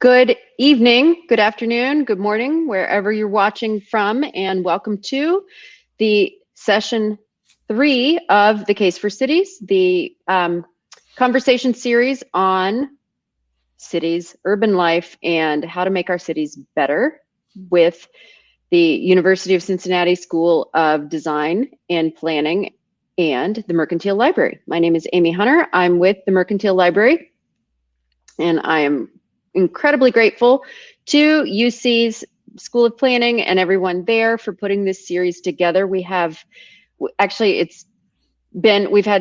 Good evening, good afternoon, good morning, wherever you're watching from, and welcome to the session 3 of the Case for Cities, the conversation series on cities, urban life, and how to make our cities better with the University of Cincinnati School of Design and Planning and the Mercantile Library. My name is Amy Hunter. I'm with the Mercantile Library, and I am incredibly grateful to UC's School of Planning and everyone there for putting this series together. We've had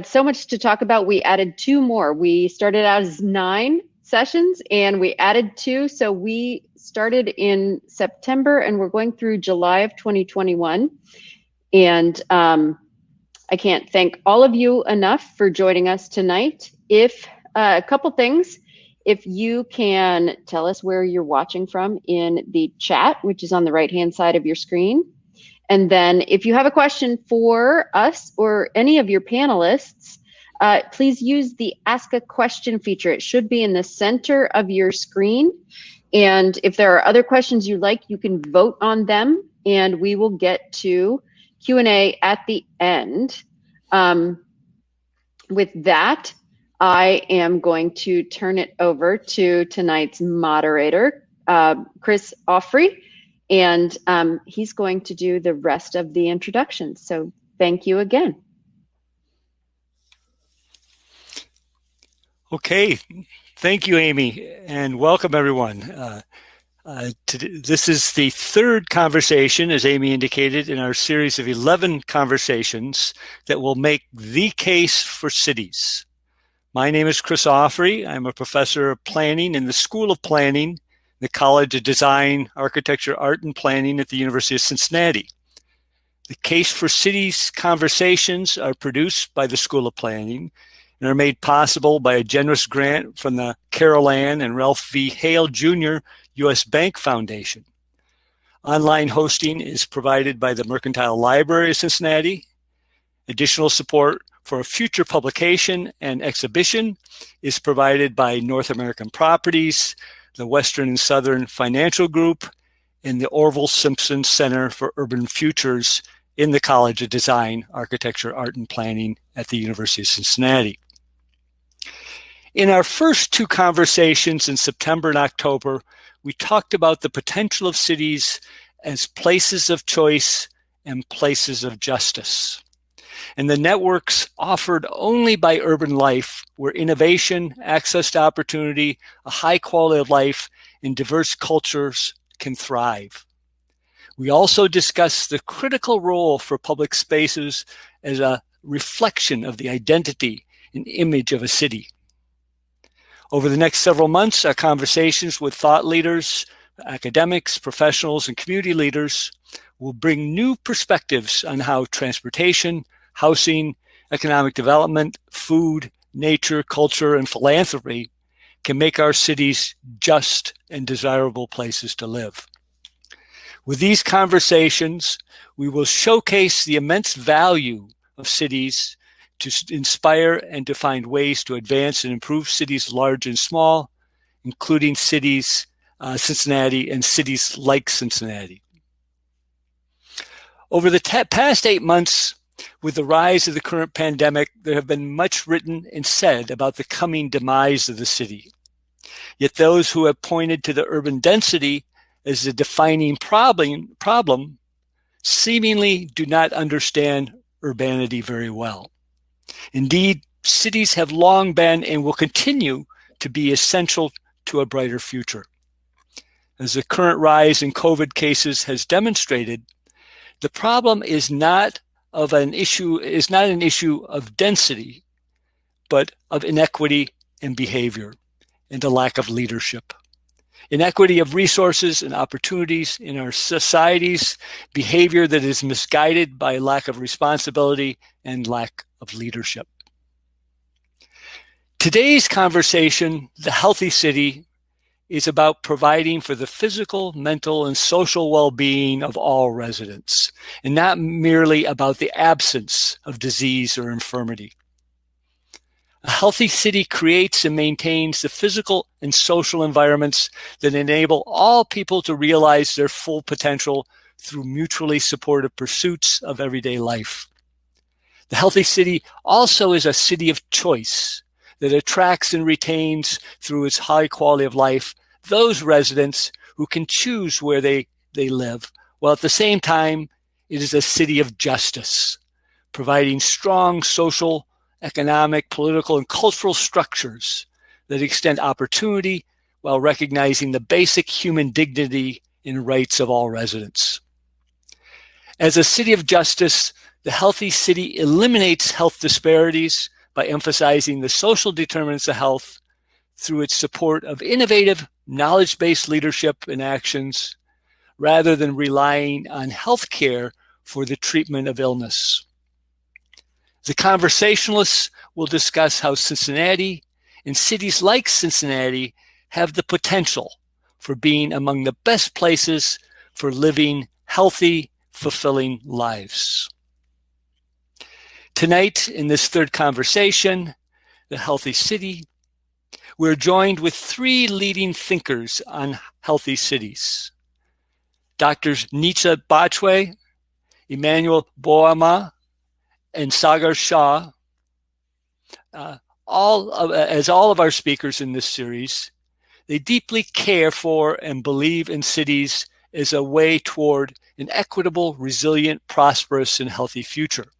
so much to talk about. We added 2 more. We started out as 9 sessions and we added 2. So we started in September and we're going through July of 2021. And I can't thank all of you enough for joining us tonight. A couple things. If you can tell us where you're watching from in the chat, which is on the right-hand side of your screen. And then if you have a question for us or any of your panelists, please use the Ask a Question feature. It should be in the center of your screen. And if there are other questions you like, you can vote on them and we will get to Q&A at the end. With that, I am going to turn it over to tonight's moderator, Chris Auffrey, and he's going to do the rest of the introduction. So thank you again. Okay, thank you, Amy, and welcome everyone. This is the 3rd conversation, as Amy indicated, in our series of 11 conversations that will make the case for cities. My name is Chris Auffrey. I'm a professor of planning in the School of Planning, the College of Design, Architecture, Art, and Planning at the University of Cincinnati. The Case for Cities conversations are produced by the School of Planning and are made possible by a generous grant from the Carol Ann and Ralph V. Hale Jr. U.S. Bank Foundation. Online hosting is provided by the Mercantile Library of Cincinnati. Additional support for a future publication and exhibition is provided by North American Properties, the Western and Southern Financial Group, and the Orville Simpson Center for Urban Futures in the College of Design, Architecture, Art, and Planning at the University of Cincinnati. In our first 2 conversations in September and October, we talked about the potential of cities as places of choice and places of justice, and the networks offered only by urban life where innovation, access to opportunity, a high quality of life, and diverse cultures can thrive. We also discussed the critical role for public spaces as a reflection of the identity and image of a city. Over the next several months, our conversations with thought leaders, academics, professionals, and community leaders will bring new perspectives on how transportation, housing, economic development, food, nature, culture, and philanthropy can make our cities just and desirable places to live. With these conversations, we will showcase the immense value of cities to inspire and to find ways to advance and improve cities large and small, including cities, Cincinnati, and cities like Cincinnati. Over the past 8 months, with the rise of the current pandemic, there have been much written and said about the coming demise of the city. Yet those who have pointed to the urban density as the defining problem seemingly do not understand urbanity very well. Indeed, cities have long been and will continue to be essential to a brighter future. As the current rise in COVID cases has demonstrated, the problem is not an issue of density, but of inequity in behavior and a lack of leadership. Inequity of resources and opportunities in our societies, behavior that is misguided by lack of responsibility and lack of leadership. Today's conversation, The Healthy City, is about providing for the physical, mental, and social well-being of all residents, and not merely about the absence of disease or infirmity. A healthy city creates and maintains the physical and social environments that enable all people to realize their full potential through mutually supportive pursuits of everyday life. The healthy city also is a city of choice that attracts and retains, through its high quality of life, those residents who can choose where they live, while at the same time, it is a city of justice, providing strong social, economic, political, and cultural structures that extend opportunity while recognizing the basic human dignity and rights of all residents. As a city of justice, the healthy city eliminates health disparities by emphasizing the social determinants of health through its support of innovative, knowledge-based leadership and actions, rather than relying on healthcare for the treatment of illness. The conversationalists will discuss how Cincinnati and cities like Cincinnati have the potential for being among the best places for living healthy, fulfilling lives. Tonight, in this third conversation, The Healthy City, we're joined with three leading thinkers on healthy cities. Doctors Nisha Bachwe, Emmanuel Boama, and Sagar Shah. As all of our speakers in this series, they deeply care for and believe in cities as a way toward an equitable, resilient, prosperous, and healthy future.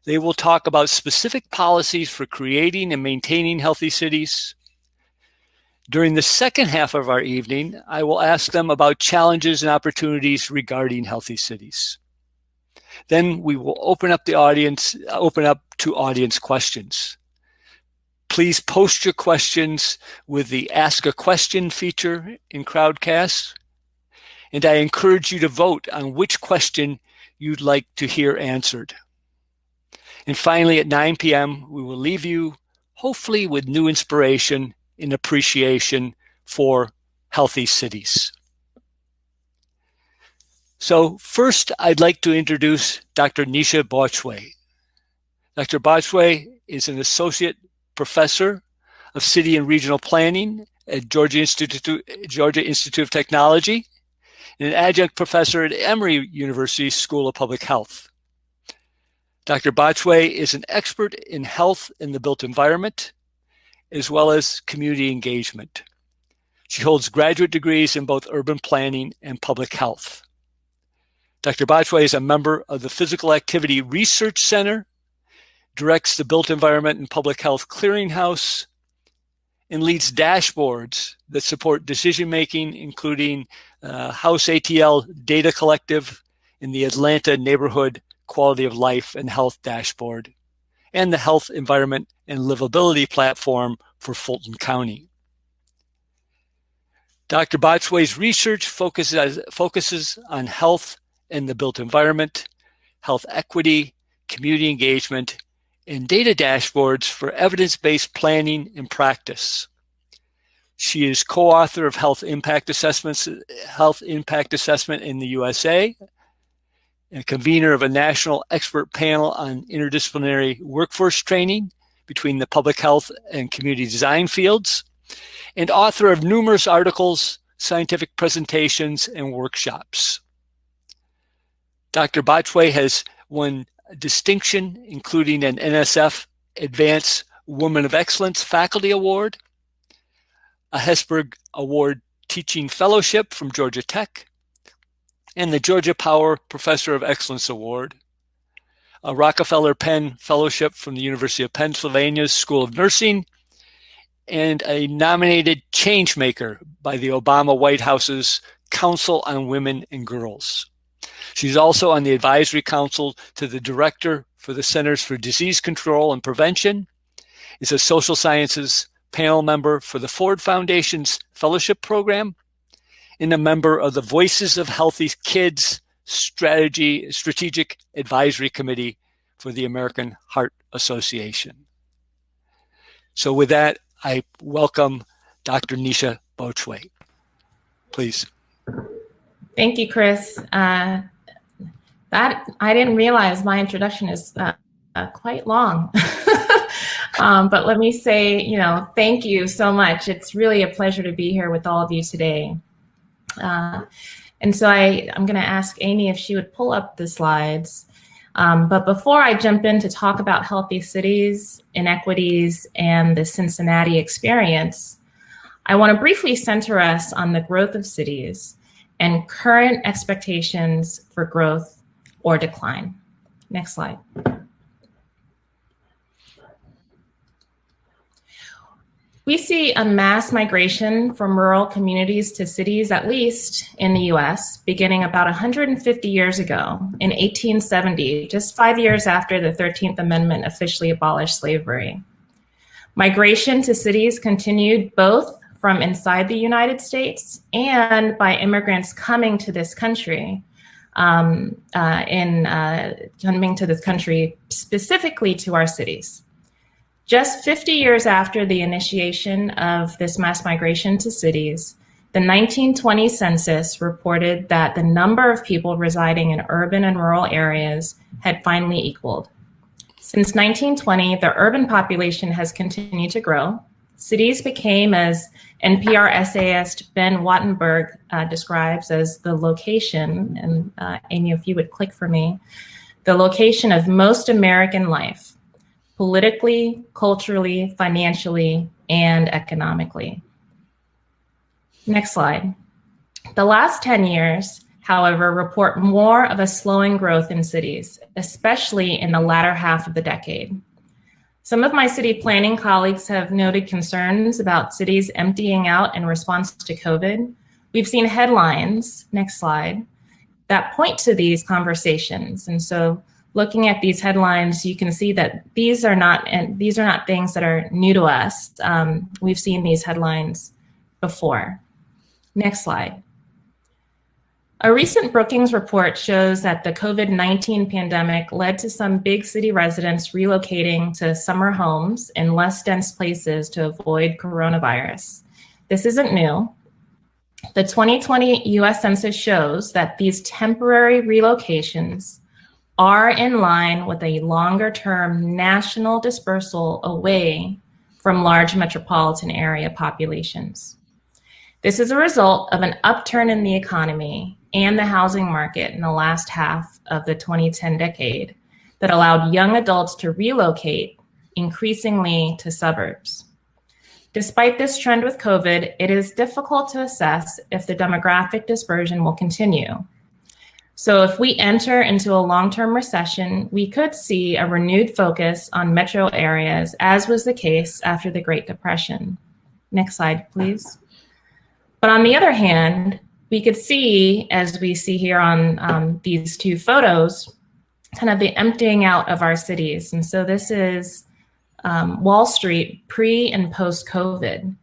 They will talk about specific policies for creating and maintaining healthy cities. During the second half of our evening, I will ask them about challenges and opportunities regarding healthy cities. Then we will open up to audience questions. Please post your questions with the Ask a Question feature in Crowdcast, and I encourage you to vote on which question you'd like to hear answered. And finally, at 9 p.m., we will leave you, hopefully, with new inspiration and appreciation for healthy cities. So first, I'd like to introduce Dr. Nisha Bachwe. Dr. Bachwe is an associate professor of city and regional planning at Georgia Institute of Technology and an adjunct professor at Emory University School of Public Health. Dr. Bachwe is an expert in health in the built environment, as well as community engagement. She holds graduate degrees in both urban planning and public health. Dr. Bachwe is a member of the Physical Activity Research Center, directs the Built Environment and Public Health Clearinghouse, and leads dashboards that support decision-making, including House ATL Data Collective in the Atlanta Neighborhood Quality of Life and Health Dashboard, and the Health, Environment, and Livability Platform for Fulton County. Dr. Bachwe's research focuses on health and the built environment, health equity, community engagement, and data dashboards for evidence-based planning and practice. She is co-author of Health Impact Assessment in the USA, and convener of a national expert panel on interdisciplinary workforce training between the public health and community design fields, and author of numerous articles, scientific presentations, and workshops. Dr. Bachwe has won distinction, including an NSF Advanced Woman of Excellence Faculty Award, a Hesburgh Award Teaching Fellowship from Georgia Tech, and the Georgia Power Professor of Excellence Award, a Rockefeller Penn Fellowship from the University of Pennsylvania's School of Nursing, and a nominated Changemaker by the Obama White House's Council on Women and Girls. She's also on the advisory council to the director for the Centers for Disease Control and Prevention, is a social sciences panel member for the Ford Foundation's Fellowship Program, and a member of the Voices of Healthy Kids Strategic Advisory Committee for the American Heart Association. So with that, I welcome Dr. Nisha Bachwe. Please. Thank you, Chris. That I didn't realize my introduction is quite long. But let me say, thank you so much. It's really a pleasure to be here with all of you today. And so I'm going to ask Amy if she would pull up the slides. But before I jump in to talk about healthy cities, inequities, and the Cincinnati experience, I want to briefly center us on the growth of cities and current expectations for growth or decline. Next slide. We see a mass migration from rural communities to cities, at least in the US, beginning about 150 years ago in 1870, just 5 years after the 13th Amendment officially abolished slavery. Migration to cities continued both from inside the United States and by immigrants coming to this country, specifically to our cities. Just 50 years after the initiation of this mass migration to cities, the 1920 census reported that the number of people residing in urban and rural areas had finally equaled. Since 1920, the urban population has continued to grow. Cities became, as NPR essayist Ben Wattenberg describes, as the location, and Amy, if you would click for me, the location of most American life, politically, culturally, financially, and economically. Next slide. The last 10 years, however, report more of a slowing growth in cities, especially in the latter half of the decade. Some of my city planning colleagues have noted concerns about cities emptying out in response to COVID. We've seen headlines, next slide, that point to these conversations. And so looking at these headlines, you can see that these are not things that are new to us. We've seen these headlines before. Next slide. A recent Brookings report shows that the COVID-19 pandemic led to some big city residents relocating to summer homes in less dense places to avoid coronavirus. This isn't new. The 2020 US Census shows that these temporary relocations are in line with a longer-term national dispersal away from large metropolitan area populations. This is a result of an upturn in the economy and the housing market in the last half of the 2010 decade that allowed young adults to relocate increasingly to suburbs. Despite this trend with COVID, it is difficult to assess if the demographic dispersion will continue. So if we enter into a long-term recession, we could see a renewed focus on metro areas, as was the case after the Great Depression. Next slide, please. But on the other hand, we could see, as we see here on these two photos, kind of the emptying out of our cities. And so this is Wall Street pre and post-COVID.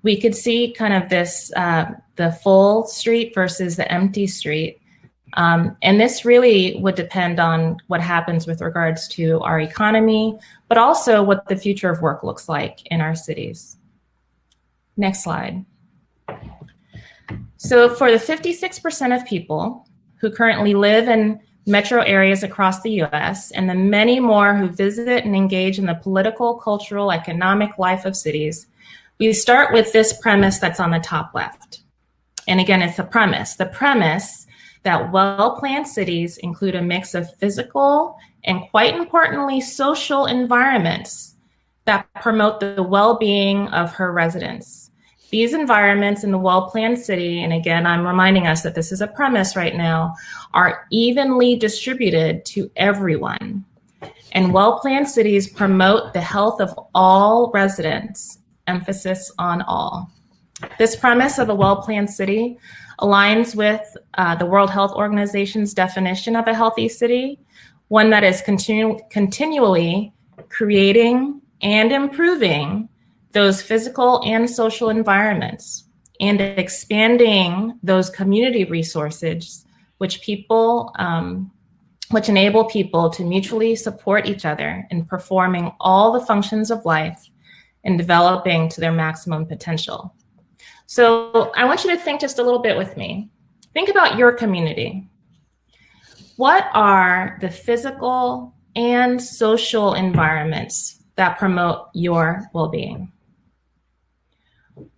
We could see kind of this, the full street versus the empty street. And this really would depend on what happens with regards to our economy, but also what the future of work looks like in our cities. Next slide. So for the 56% of people who currently live in metro areas across the US, and the many more who visit and engage in the political, cultural, economic life of cities, we start with this premise that's on the top left. And again, it's the premise that well-planned cities include a mix of physical and, quite importantly, social environments that promote the well-being of her residents. These environments in the well-planned city, and again, I'm reminding us that this is a premise right now, are evenly distributed to everyone. And well-planned cities promote the health of all residents, emphasis on all. This premise of a well-planned city aligns with the World Health Organization's definition of a healthy city, one that is continually creating and improving those physical and social environments and expanding those community resources which enable people to mutually support each other in performing all the functions of life and developing to their maximum potential. So I want you to think just a little bit with me. Think about your community. What are the physical and social environments that promote your well-being?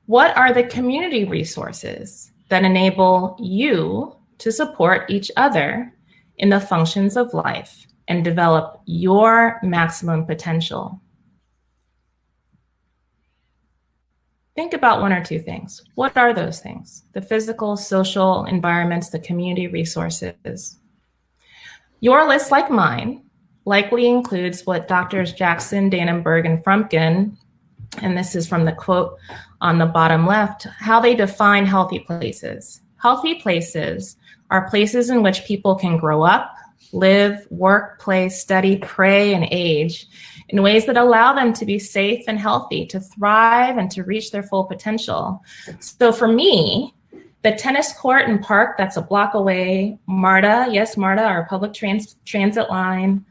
What are the community resources that enable you to support each other in the functions of life and develop your maximum potential? Think about one or two things. What are those things? The physical, social environments, the community resources. Your list, like mine, likely includes what Drs. Jackson, Dannenberg, and Frumkin, and this is from the quote on the bottom left, how they define healthy places. Healthy places are places in which people can grow up, live, work, play, study, pray, and age in ways that allow them to be safe and healthy, to thrive and to reach their full potential. So for me, the tennis court and park that's a block away, MARTA, yes, MARTA, our public transit line,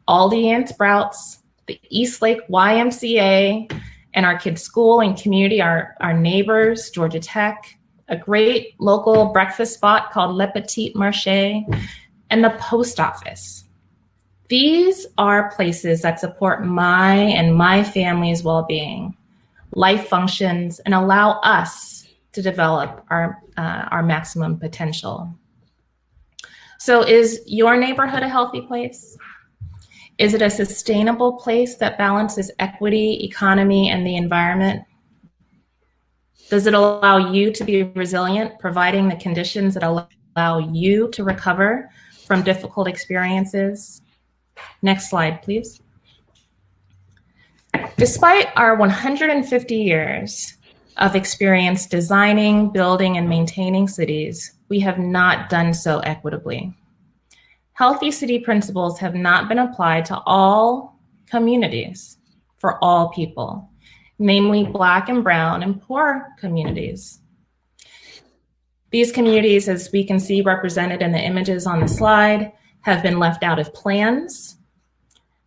Aldi and Sprouts, the East Lake YMCA, and our kids' school and community, our neighbors, Georgia Tech, a great local breakfast spot called Le Petit Marché, and the post office. These are places that support my and my family's well-being, life functions, and allow us to develop our maximum potential. So is your neighborhood a healthy place? Is it a sustainable place that balances equity, economy, and the environment? Does it allow you to be resilient, providing the conditions that allow you to recover from difficult experiences? Next slide, please. Despite our 150 years of experience designing, building, and maintaining cities, we have not done so equitably. Healthy city principles have not been applied to all communities for all people, namely Black and Brown and poor communities. These communities, as we can see represented in the images on the slide, have been left out of plans.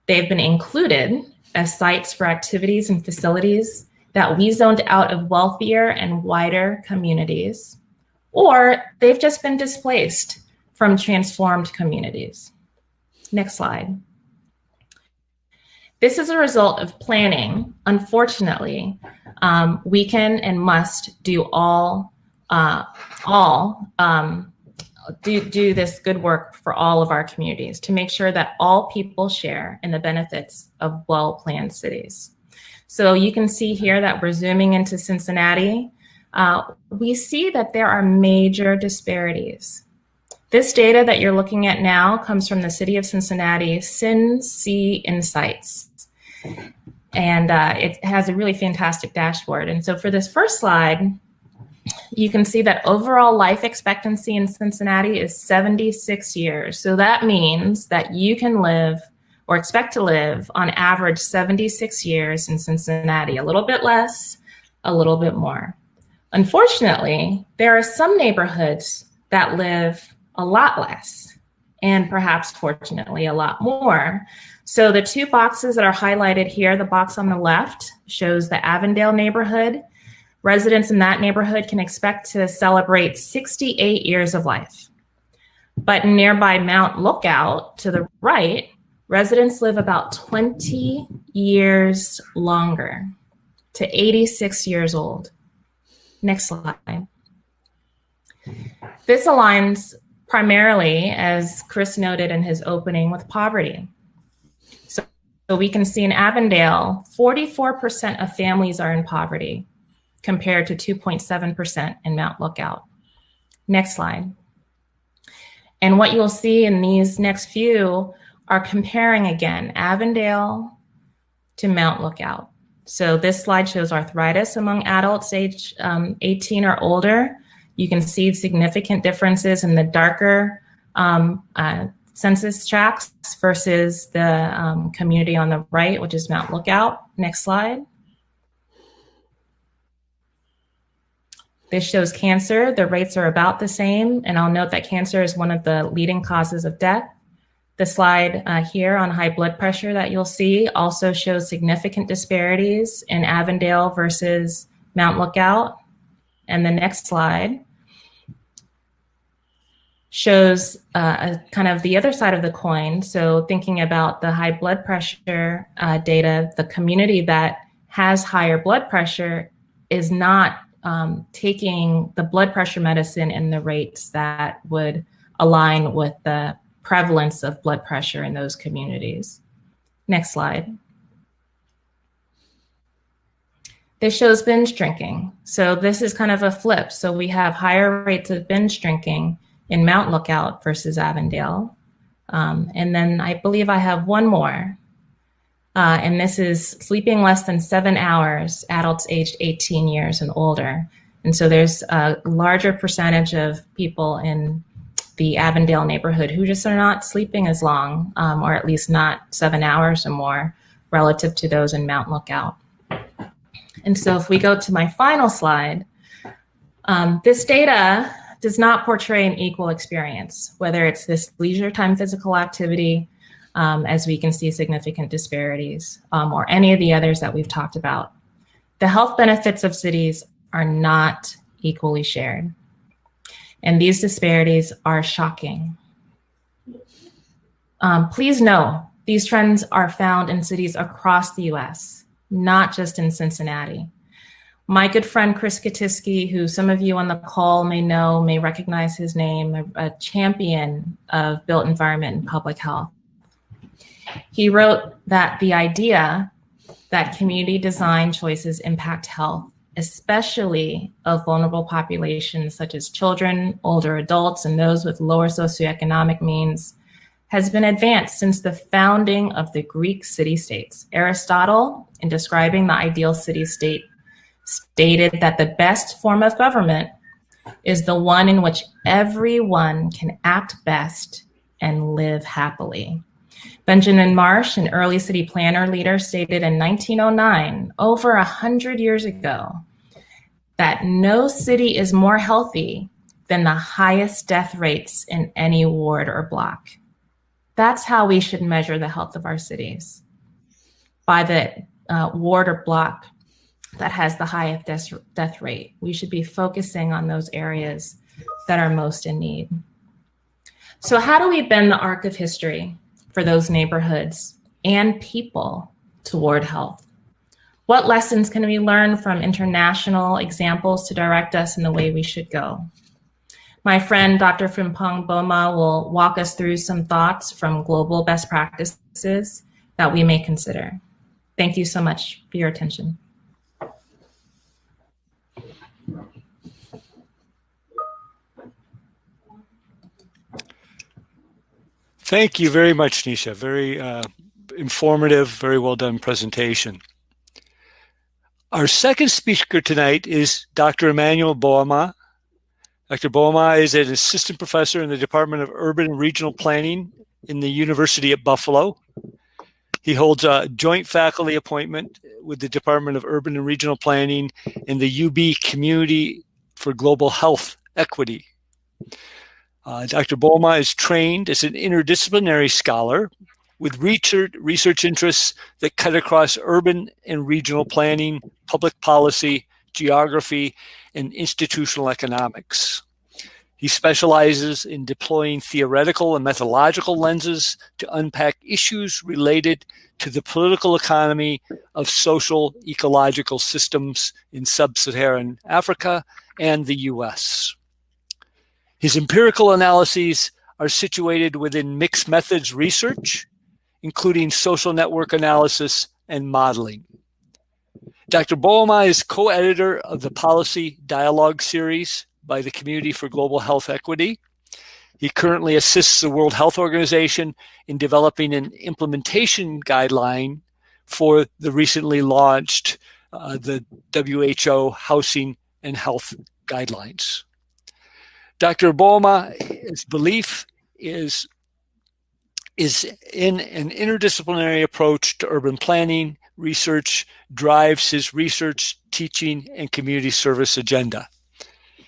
They've been included as sites for activities and facilities that we zoned out of wealthier and wider communities, or they've just been displaced from transformed communities. Next slide. This is a result of planning. Unfortunately, we can and must do do this good work for all of our communities to make sure that all people share in the benefits of well-planned cities. So you can see here that we're zooming into Cincinnati. We see that there are major disparities. This data that you're looking at now comes from the City of Cincinnati CIN-C Insights. And it has a really fantastic dashboard. And so for this first slide, you can see that overall life expectancy in Cincinnati is 76 years. So that means that you can live or expect to live on average 76 years in Cincinnati, a little bit less, a little bit more. Unfortunately, there are some neighborhoods that live a lot less, and perhaps fortunately a lot more. So the two boxes that are highlighted here, the box on the left shows the Avondale neighborhood. Residents in that neighborhood can expect to celebrate 68 years of life. But in nearby Mount Lookout to the right, residents live about 20 years longer, to 86 years old. Next slide. This aligns primarily, as Chris noted in his opening, with poverty. So we can see in Avondale, 44% of families are in poverty, compared to 2.7% in Mount Lookout. Next slide. And what you'll see in these next few are comparing again Avondale to Mount Lookout. So this slide shows arthritis among adults age 18 or older. You can see significant differences in the darker census tracts versus the community on the right, which is Mount Lookout. Next slide. This shows cancer. The rates are about the same, and I'll note that cancer is one of the leading causes of death. The slide here on high blood pressure that you'll see also shows significant disparities in Avondale versus Mount Lookout. And the next slide shows kind of the other side of the coin. So thinking about the high blood pressure data, the community that has higher blood pressure is not taking the blood pressure medicine in the rates that would align with the prevalence of blood pressure in those communities. Next slide. This shows binge drinking. So this is kind of a flip. So we have higher rates of binge drinking in Mount Lookout versus Avondale. And then I believe I have one more. And this is sleeping less than 7 hours, adults aged 18 years and older. And so there's a larger percentage of people in the Avondale neighborhood who just are not sleeping as long, or at least not 7 hours or more relative to those in Mount Lookout. And so if we go to my final slide, this data does not portray an equal experience, whether it's this leisure time physical activity, as we can see significant disparities, or any of the others that we've talked about. The health benefits of cities are not equally shared. And these disparities are shocking. Please know, these trends are found in cities across the US, not just in Cincinnati. My good friend Chris Katiski, who some of you on the call may know, may recognize his name, a champion of built environment and public health. He wrote that the idea that community design choices impact health, especially of vulnerable populations such as children, older adults, and those with lower socioeconomic means, has been advanced since the founding of the Greek city-states. Aristotle, in describing the ideal city-state, stated that the best form of government is the one in which everyone can act best and live happily. Benjamin Marsh, an early city planner leader, stated in 1909, over 100 years ago, that no city is more healthy than the highest death rates in any ward or block. That's how we should measure the health of our cities, by the ward or block that has the highest death rate. We should be focusing on those areas that are most in need. So how do we bend the arc of history for those neighborhoods and people toward health? What lessons can we learn from international examples to direct us in the way we should go? My friend, Dr. Frimpong Boma, will walk us through some thoughts from global best practices that we may consider. Thank you so much for your attention. Thank you very much, Nisha. Very informative, very well done presentation. Our second speaker tonight is Dr. Emmanuel Boama. Dr. Boama is an assistant professor in the Department of Urban and Regional Planning in the University at Buffalo. He holds a joint faculty appointment with the Department of Urban and Regional Planning in the UB Community for Global Health Equity. Dr. Boama is trained as an interdisciplinary scholar with research interests that cut across urban and regional planning, public policy, geography, and institutional economics. He specializes in deploying theoretical and methodological lenses to unpack issues related to the political economy of social ecological systems in sub-Saharan Africa and the US. His empirical analyses are situated within mixed methods research, including social network analysis and modeling. Dr. Boama is co-editor of the Policy Dialogue series by the Community for Global Health Equity. He currently assists the World Health Organization in developing an implementation guideline for the recently launched the WHO Housing and Health Guidelines. Dr. Boama's belief is in an interdisciplinary approach to urban planning research drives his research, teaching, and community service agenda.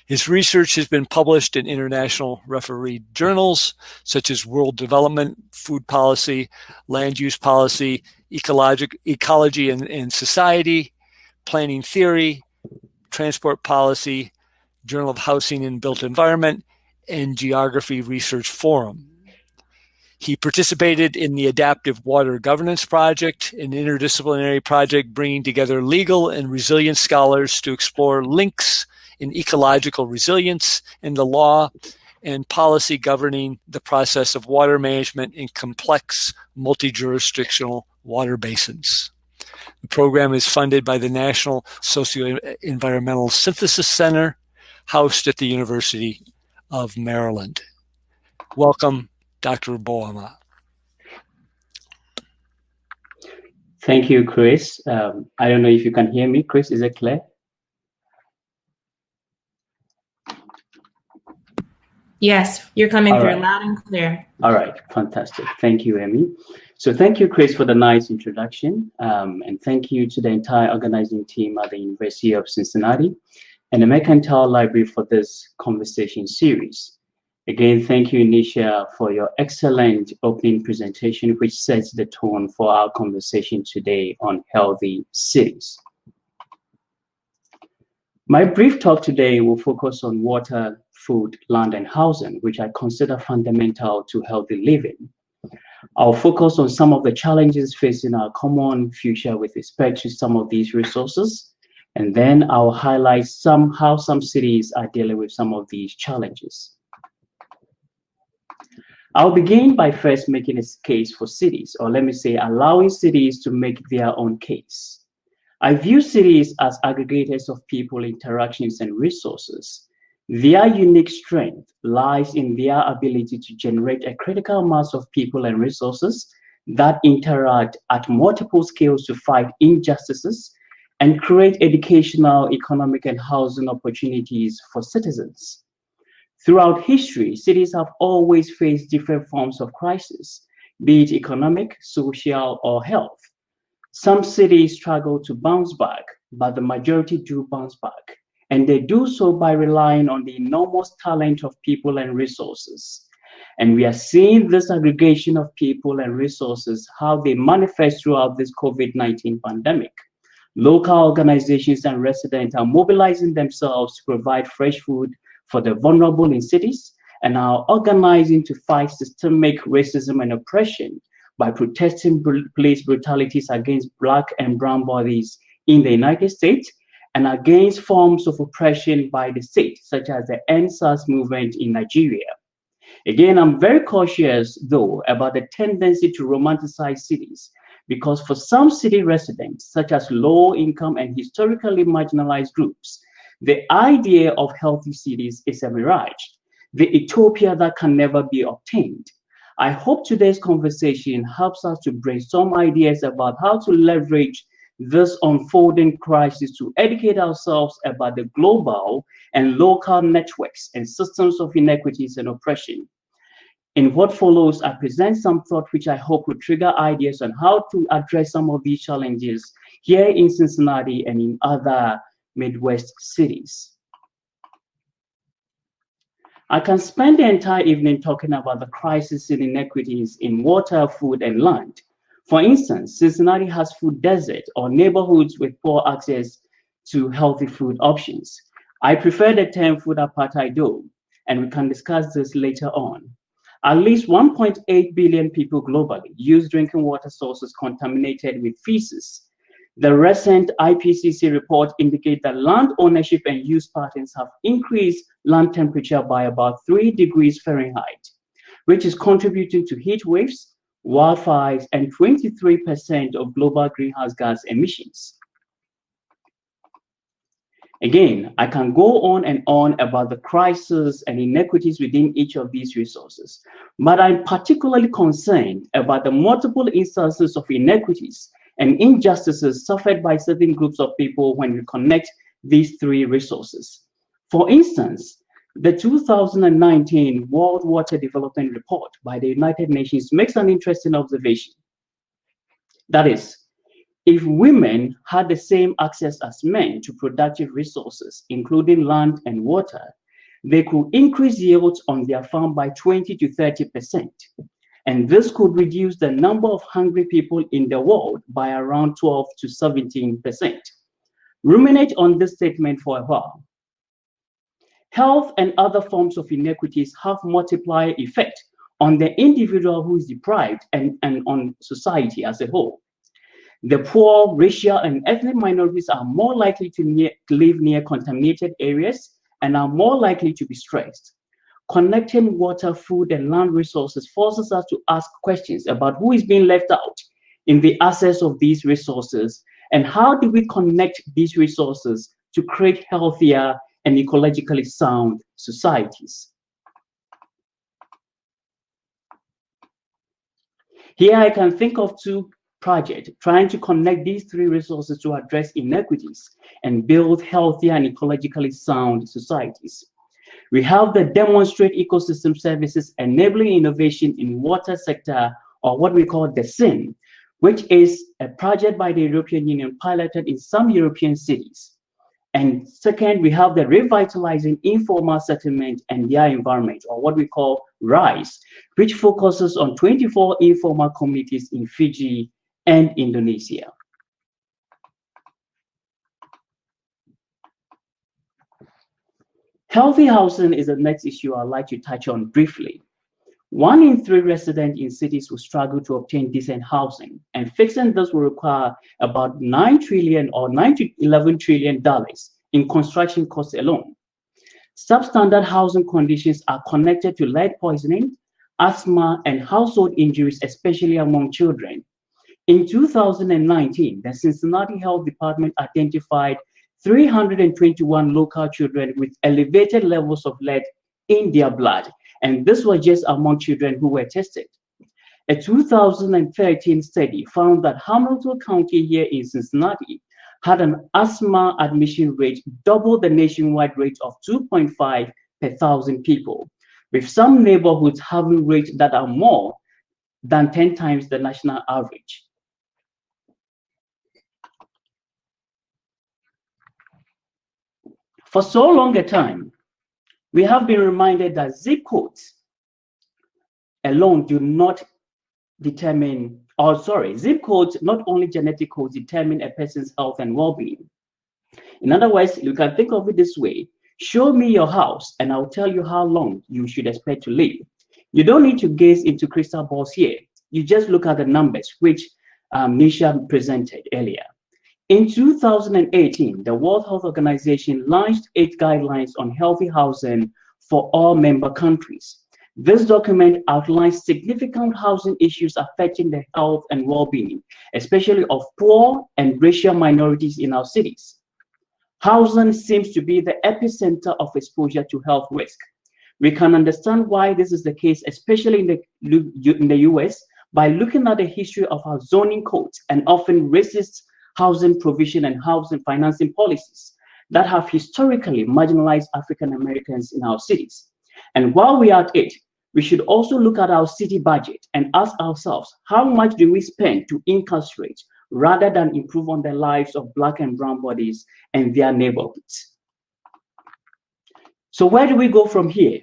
His research has been published in international refereed journals such as World Development, Food Policy, Land Use Policy, Ecology and Society, Planning Theory, Transport Policy, Journal of Housing and Built Environment, and Geography Research Forum. He participated in the Adaptive Water Governance Project, an interdisciplinary project bringing together legal and resilience scholars to explore links in ecological resilience and the law and policy governing the process of water management in complex multi-jurisdictional water basins. The program is funded by the National Socio-Environmental Synthesis Center, housed at the University of Maryland. Welcome, Dr. Boama. Thank you, Chris. I don't know if you can hear me. Chris, is it clear? Yes, you're coming All through right. loud and clear. All right, fantastic. Thank you, Amy. So thank you, Chris, for the nice introduction. And thank you to the entire organizing team at the University of Cincinnati and the Mercantile Library for this conversation series. Again, thank you, Nisha, for your excellent opening presentation, which sets the tone for our conversation today on healthy cities. My brief talk today will focus on water, food, land, and housing, which I consider fundamental to healthy living. I'll focus on some of the challenges facing our common future with respect to some of these resources, and then I'll highlight how some cities are dealing with some of these challenges. I'll begin by first making a case for cities, or let me say, allowing cities to make their own case. I view cities as aggregators of people, interactions, and resources. Their unique strength lies in their ability to generate a critical mass of people and resources that interact at multiple scales to fight injustices and create educational, economic, and housing opportunities for citizens. Throughout history, cities have always faced different forms of crisis, be it economic, social, or health. Some cities struggle to bounce back, but the majority do bounce back, and they do so by relying on the enormous talent of people and resources. And we are seeing this aggregation of people and resources, how they manifest throughout this COVID-19 pandemic. Local organizations and residents are mobilizing themselves to provide fresh food for the vulnerable in cities and are organizing to fight systemic racism and oppression by protesting police brutalities against Black and brown bodies in the United States and against forms of oppression by the state, such as the End SARS movement in Nigeria. Again, I'm very cautious, though, about the tendency to romanticize cities, because for some city residents, such as low-income and historically marginalized groups, the idea of healthy cities is a mirage, the utopia that can never be obtained. I hope today's conversation helps us to brainstorm ideas about how to leverage this unfolding crisis to educate ourselves about the global and local networks and systems of inequities and oppression. In what follows, I present some thought which I hope will trigger ideas on how to address some of these challenges here in Cincinnati and in other Midwest cities. I can spend the entire evening talking about the crisis in inequities in water, food, and land. For instance, Cincinnati has food desert or neighborhoods with poor access to healthy food options. I prefer the term food apartheid though, and we can discuss this later on. At least 1.8 billion people globally use drinking water sources contaminated with feces. The recent IPCC report indicates that land ownership and use patterns have increased land temperature by about 3 degrees Fahrenheit, which is contributing to heat waves, wildfires, and 23% of global greenhouse gas emissions. Again, I can go on and on about the crisis and inequities within each of these resources, but I'm particularly concerned about the multiple instances of inequities and injustices suffered by certain groups of people when we connect these three resources. For instance, the 2019 World Water Development Report by the United Nations makes an interesting observation. That is, if women had the same access as men to productive resources, including land and water, they could increase yields on their farm by 20 to 30%. And this could reduce the number of hungry people in the world by around 12 to 17%. Ruminate on this statement for a while. Health and other forms of inequities have multiplier effect on the individual who is deprived and on society as a whole. The poor, racial, and ethnic minorities are more likely to live near contaminated areas and are more likely to be stressed. Connecting water, food, and land resources forces us to ask questions about who is being left out in the access of these resources, and how do we connect these resources to create healthier and ecologically sound societies. Here I can think of two projects trying to connect these three resources to address inequities and build healthier and ecologically sound societies. We have the Demonstrate Ecosystem Services Enabling Innovation in Water Sector, or what we call the SIN, which is a project by the European Union piloted in some European cities. And second, we have the Revitalizing Informal Settlement and Their Environment, or what we call RISE, which focuses on 24 informal communities in Fiji and Indonesia. Healthy housing is the next issue I'd like to touch on briefly. 1 in 3 residents in cities will struggle to obtain decent housing, and fixing this will require about $9 trillion or $9 to $11 trillion in construction costs alone. Substandard housing conditions are connected to lead poisoning, asthma, and household injuries, especially among children. In 2019, the Cincinnati Health Department identified 321 local children with elevated levels of lead in their blood, and this was just among children who were tested. A 2013 study found that Hamilton County here in Cincinnati had an asthma admission rate double the nationwide rate of 2.5 per 1,000 people, with some neighborhoods having rates that are more than 10 times the national average. For so long a time, we have been reminded that zip codes alone do not determine, zip codes, not only genetic codes, determine a person's health and well-being. In other words, you can think of it this way: show me your house and I'll tell you how long you should expect to live. You don't need to gaze into crystal balls here. You just look at the numbers, which Nisha presented earlier. In 2018, the World Health Organization launched 8 guidelines on healthy housing for all member countries. This document outlines significant housing issues affecting the health and well-being, especially of poor and racial minorities in our cities. Housing seems to be the epicenter of exposure to health risk. We can understand why this is the case, especially in the US, by looking at the history of our zoning codes and often racist housing provision and housing financing policies that have historically marginalized African Americans in our cities. And while we are at it, we should also look at our city budget and ask ourselves, how much do we spend to incarcerate rather than improve on the lives of Black and brown bodies and their neighborhoods? So where do we go from here?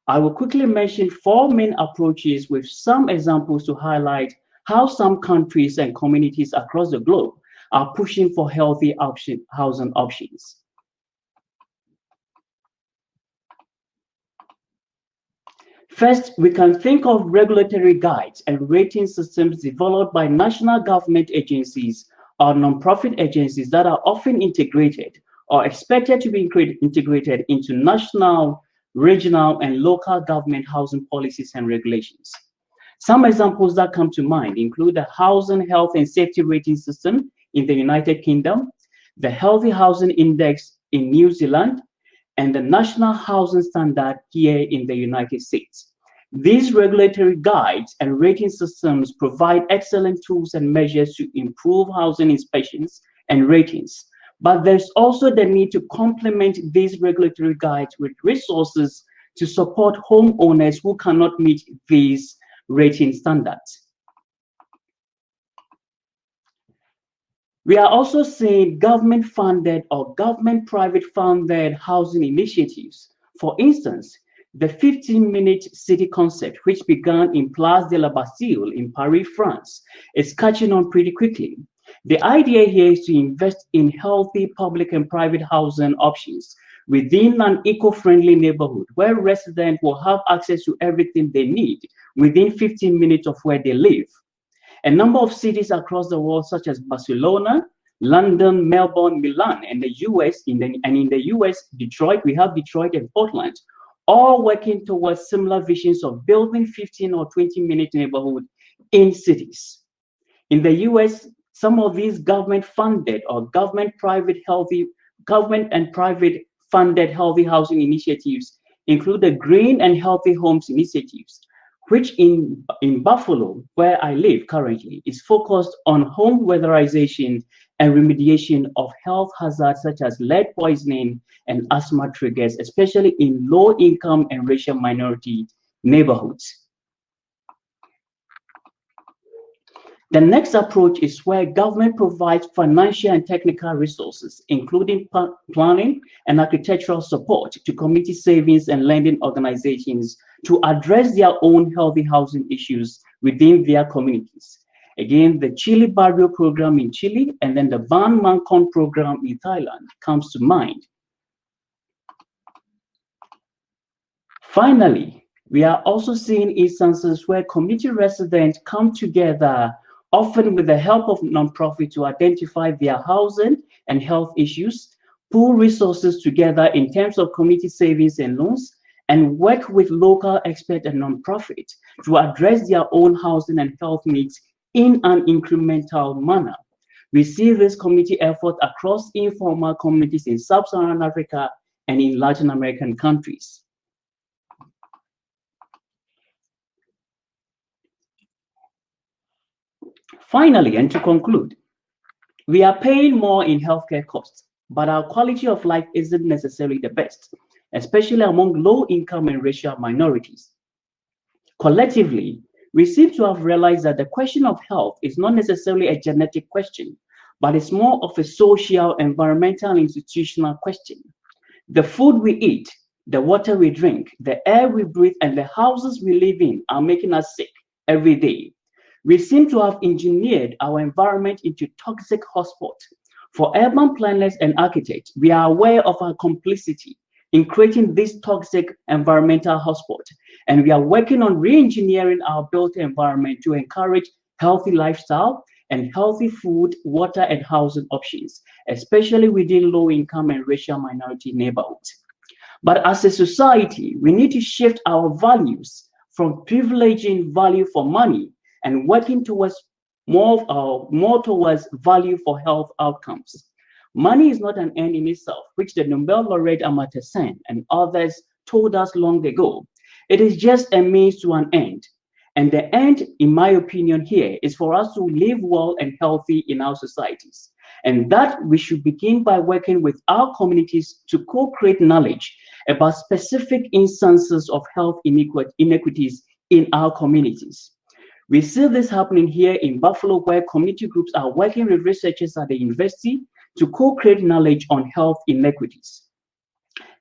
I will quickly mention 4 main approaches with some examples to highlight how some countries and communities across the globe are pushing for healthy housing options. First, we can think of regulatory guides and rating systems developed by national government agencies or nonprofit agencies that are often integrated or expected to be integrated into national, regional, and local government housing policies and regulations. Some examples that come to mind include the Housing Health and Safety Rating System in the United Kingdom, the Healthy Housing Index in New Zealand, and the National Housing Standard here in the United States. These regulatory guides and rating systems provide excellent tools and measures to improve housing inspections and ratings. But there's also the need to complement these regulatory guides with resources to support homeowners who cannot meet these rating standards. We are also seeing government-funded or government-private funded housing initiatives. For instance, the 15-minute city concept, which began in Place de la Bastille in Paris, France, is catching on pretty quickly. The idea here is to invest in healthy public and private housing options, within an eco-friendly neighborhood where residents will have access to everything they need within 15 minutes of where they live. A number of cities across the world, such as Barcelona, London, Melbourne, Milan, and the US, in the US, Detroit, we have Detroit and Portland, all working towards similar visions of building 15 or 20-minute neighborhood in cities. In the US, some of these government-funded or government and private funded healthy housing initiatives include the Green and Healthy Homes initiatives, which in Buffalo, where I live currently, is focused on home weatherization and remediation of health hazards such as lead poisoning and asthma triggers, especially in low-income and racial minority neighborhoods. The next approach is where government provides financial and technical resources, including planning and architectural support to community savings and lending organizations to address their own healthy housing issues within their communities. Again, the Chile Barrio program in Chile and then the Ban Mangkon program in Thailand comes to mind. Finally, we are also seeing instances where community residents come together, often with the help of nonprofits, to identify their housing and health issues, pool resources together in terms of community savings and loans, and work with local experts and nonprofits to address their own housing and health needs in an incremental manner. We see this community effort across informal communities in Sub-Saharan Africa and in Latin American countries. Finally, and to conclude, we are paying more in healthcare costs, but our quality of life isn't necessarily the best, especially among low-income and racial minorities. Collectively, we seem to have realized that the question of health is not necessarily a genetic question, but it's more of a social, environmental, institutional question. The food we eat, the water we drink, the air we breathe, and the houses we live in are making us sick every day. We seem to have engineered our environment into toxic hotspots. For urban planners and architects, we are aware of our complicity in creating this toxic environmental hotspot, and we are working on re-engineering our built environment to encourage healthy lifestyle and healthy food, water, and housing options, especially within low-income and racial minority neighborhoods. But as a society, we need to shift our values from privileging value for money and working towards more towards value for health outcomes. Money is not an end in itself, which the Nobel laureate Amartya Sen and others told us long ago. It is just a means to an end. And the end, in my opinion here, is for us to live well and healthy in our societies. And that we should begin by working with our communities to co-create knowledge about specific instances of health inequities in our communities. We see this happening here in Buffalo, where community groups are working with researchers at the university to co-create knowledge on health inequities.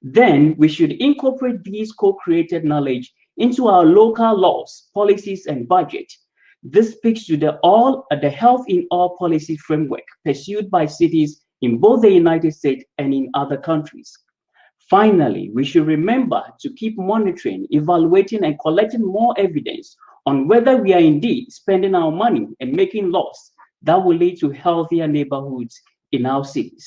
Then we should incorporate these co-created knowledge into our local laws, policies, and budget. This speaks to the health in all policy framework pursued by cities in both the United States and in other countries. Finally, we should remember to keep monitoring, evaluating, and collecting more evidence on whether we are indeed spending our money and making laws that will lead to healthier neighborhoods in our cities.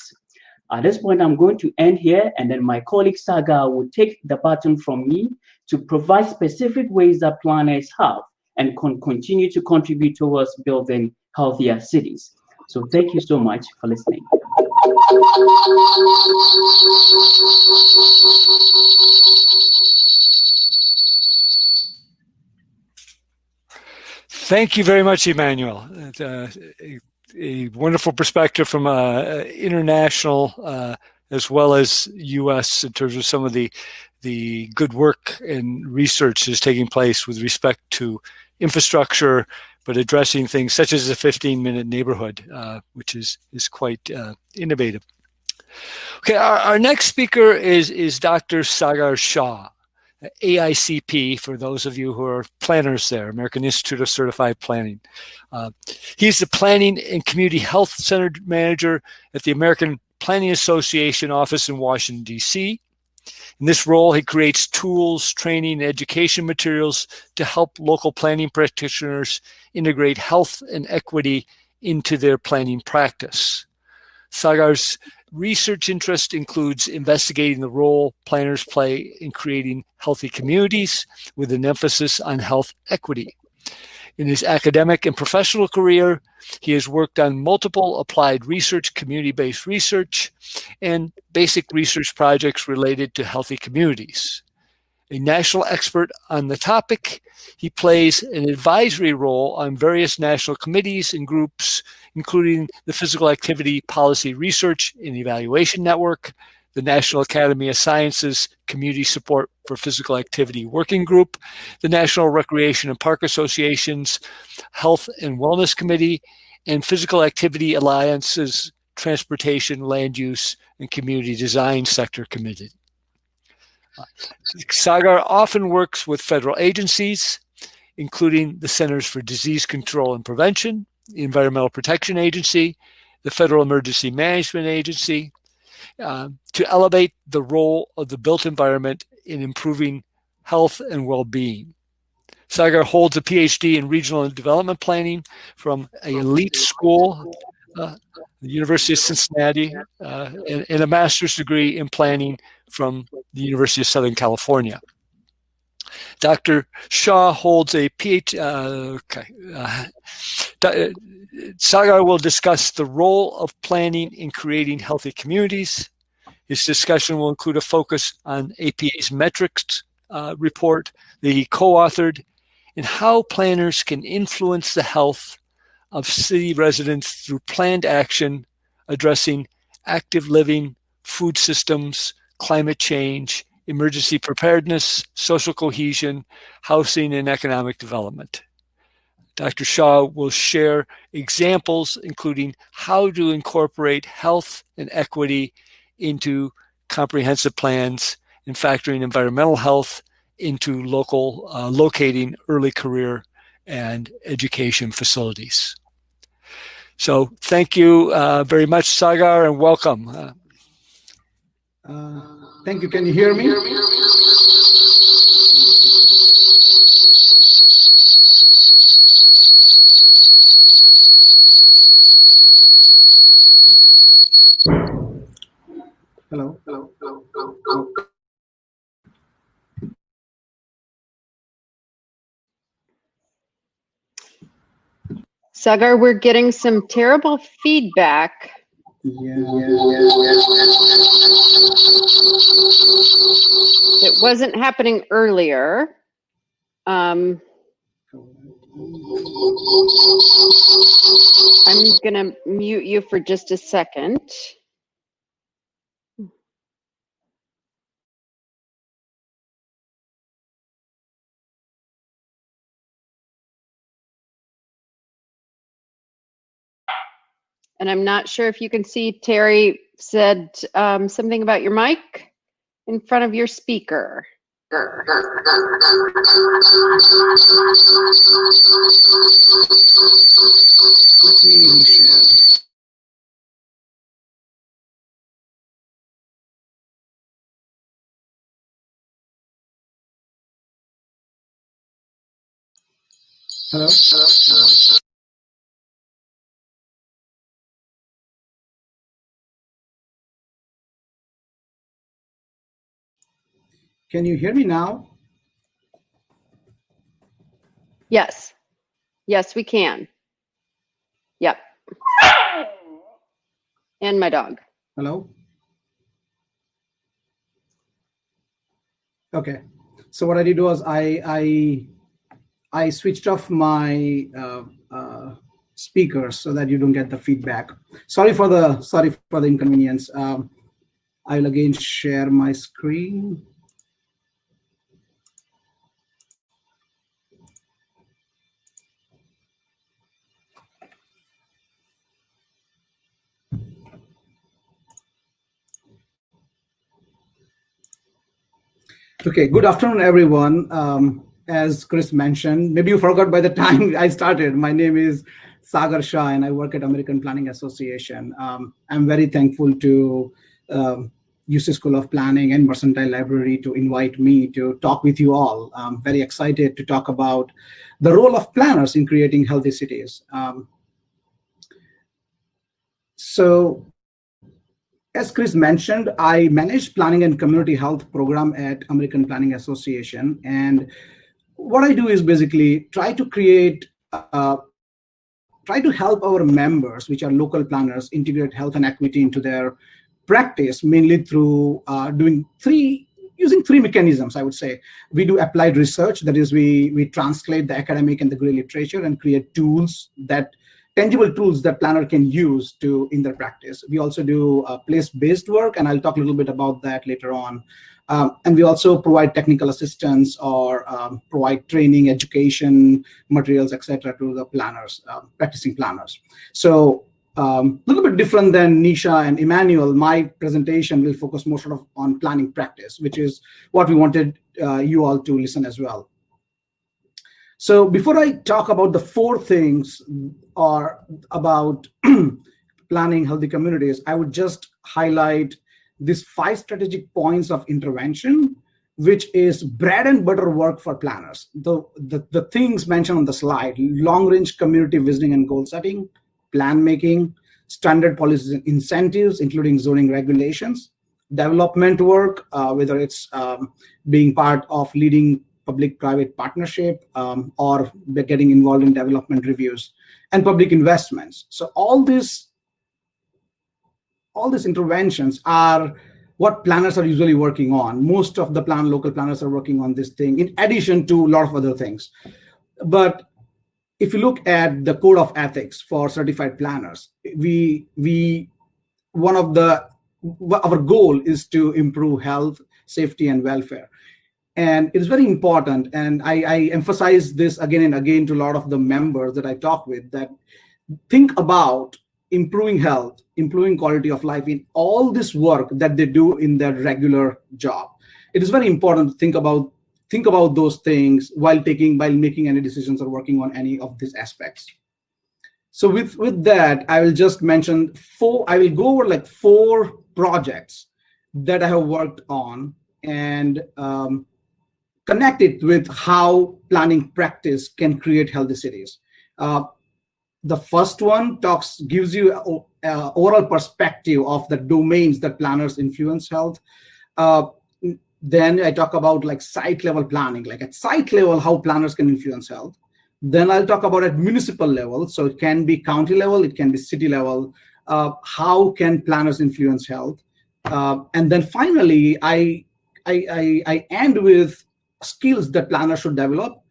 At this point, I'm going to end here, and then my colleague Saga will take the baton from me to provide specific ways that planners have and can continue to contribute towards building healthier cities. So thank you so much for listening. Thank you very much, Emmanuel. A wonderful perspective from international as well as U.S. in terms of some of the good work and research that's taking place with respect to infrastructure, but addressing things such as a 15-minute neighborhood, which is quite innovative. Okay, our next speaker is Dr. Sagar Shah, AICP, for those of you who are planners there, American Institute of Certified Planning. He's the Planning and Community Health Center Manager at the American Planning Association office in Washington, D.C. In this role, he creates tools, training, and education materials to help local planning practitioners integrate health and equity into their planning practice. Sagar's research interest includes investigating the role planners play in creating healthy communities with an emphasis on health equity. In his academic and professional career, he has worked on multiple applied research, community-based research, and basic research projects related to healthy communities. A national expert on the topic, he plays an advisory role on various national committees and groups, including the Physical Activity Policy Research and Evaluation Network, the National Academy of Sciences Community Support for Physical Activity Working Group, the National Recreation and Park Association's Health and Wellness Committee, and Physical Activity Alliance's Transportation, Land Use, and Community Design Sector Committee. Sagar often works with federal agencies, including the Centers for Disease Control and Prevention, the Environmental Protection Agency, the Federal Emergency Management Agency, to elevate the role of the built environment in improving health and well-being. Sagar holds a PhD in Regional and Development Planning from an elite school, the University of Cincinnati, and a master's degree in planning from the University of Southern California. Dr. Shah holds a PhD. Sagar will discuss the role of planning in creating healthy communities. His discussion will include a focus on APA's metrics report that he co-authored and how planners can influence the health of city residents through planned action addressing active living, food systems, climate change, emergency preparedness, social cohesion, housing, and economic development. Dr. Shah will share examples, including how to incorporate health and equity into comprehensive plans and factoring environmental health into locating early career and education facilities. So thank you very much, Sagar, and welcome. Thank you. Can you hear me? Hello. Sagar, we're getting some terrible feedback. It wasn't happening earlier. I'm going to mute you for just a second. And I'm not sure if you can see, Terry said something about your mic in front of your speaker. Hello. Can you hear me now? Yes. Yes, we can. Yep. And my dog. Hello. Okay. So what I did was I switched off my speakers so that you don't get the feedback. Sorry for the inconvenience. I'll again share my screen. Okay, good afternoon, everyone. As Chris mentioned, maybe you forgot by the time I started, my name is Sagar Shah and I work at American Planning Association. I'm very thankful to UC School of Planning and Mercantile Library to invite me to talk with you all. I'm very excited to talk about the role of planners in creating healthy cities. So, as Chris mentioned, I manage planning and community health program at American Planning Association. And what I do is basically try to help our members, which are local planners, integrate health and equity into their practice, mainly through using three mechanisms, I would say. We do applied research, that is, we translate the academic and the gray literature and create tangible tools that planner can use in their practice. We also do place-based work, and I'll talk a little bit about that later on. And we also provide technical assistance or provide training, education, materials, etc. to the planners, practicing planners. So a little bit different than Nisha and Emmanuel, my presentation will focus more sort of on planning practice, which is what we wanted you all to listen as well. So before I talk about the four things or about planning healthy communities, I would just highlight these 5 strategic points of intervention, which is bread and butter work for planners. The things mentioned on the slide: long-range community visiting and goal setting, plan making, standard policies and incentives, including zoning regulations, development work, whether it's being part of leading public-private partnership or getting involved in development reviews, and public investments. So all these interventions are what planners are usually working on. Most of the local planners are working on this thing, in addition to a lot of other things. But if you look at the code of ethics for certified planners, our goal is to improve health, safety, and welfare. And it's very important, and I emphasize this again and again to a lot of the members that I talk with, that think about improving health, improving quality of life in all this work that they do in their regular job. It is very important to think about those things while making any decisions or working on any of these aspects. So with that, I will just mention I will go over like 4 projects that I have worked on and connect it with how planning practice can create healthy cities. The first one gives you an overall perspective of the domains that planners influence health. Then I talk about like site level planning, like at site level, how planners can influence health. Then I'll talk about at municipal level. So it can be county level, it can be city level. How can planners influence health? And then finally, I end with skills that planners should develop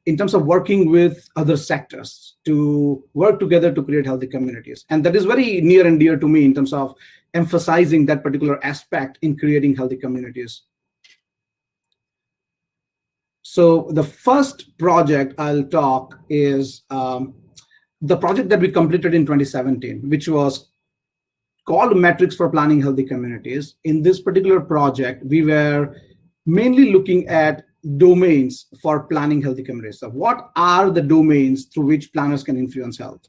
in terms of working with other sectors to work together to create healthy communities. And that is very near and dear to me in terms of emphasizing that particular aspect in creating healthy communities. So the first project I'll talk is the project that we completed in 2017, which was called Metrics for Planning Healthy Communities. In this particular project, we were mainly looking at domains for planning healthy communities. So what are the domains through which planners can influence health?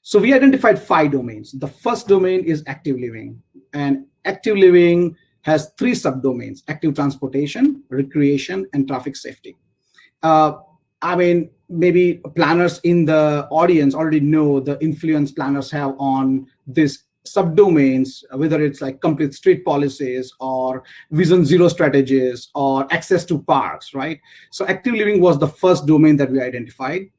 So we identified 5 domains. The first domain is active living, and active living has 3 subdomains: active transportation, recreation, and traffic safety. I mean, maybe planners in the audience already know the influence planners have on this subdomains, whether it's like complete street policies or vision zero strategies or access to parks, right? So active living was the first domain that we identified.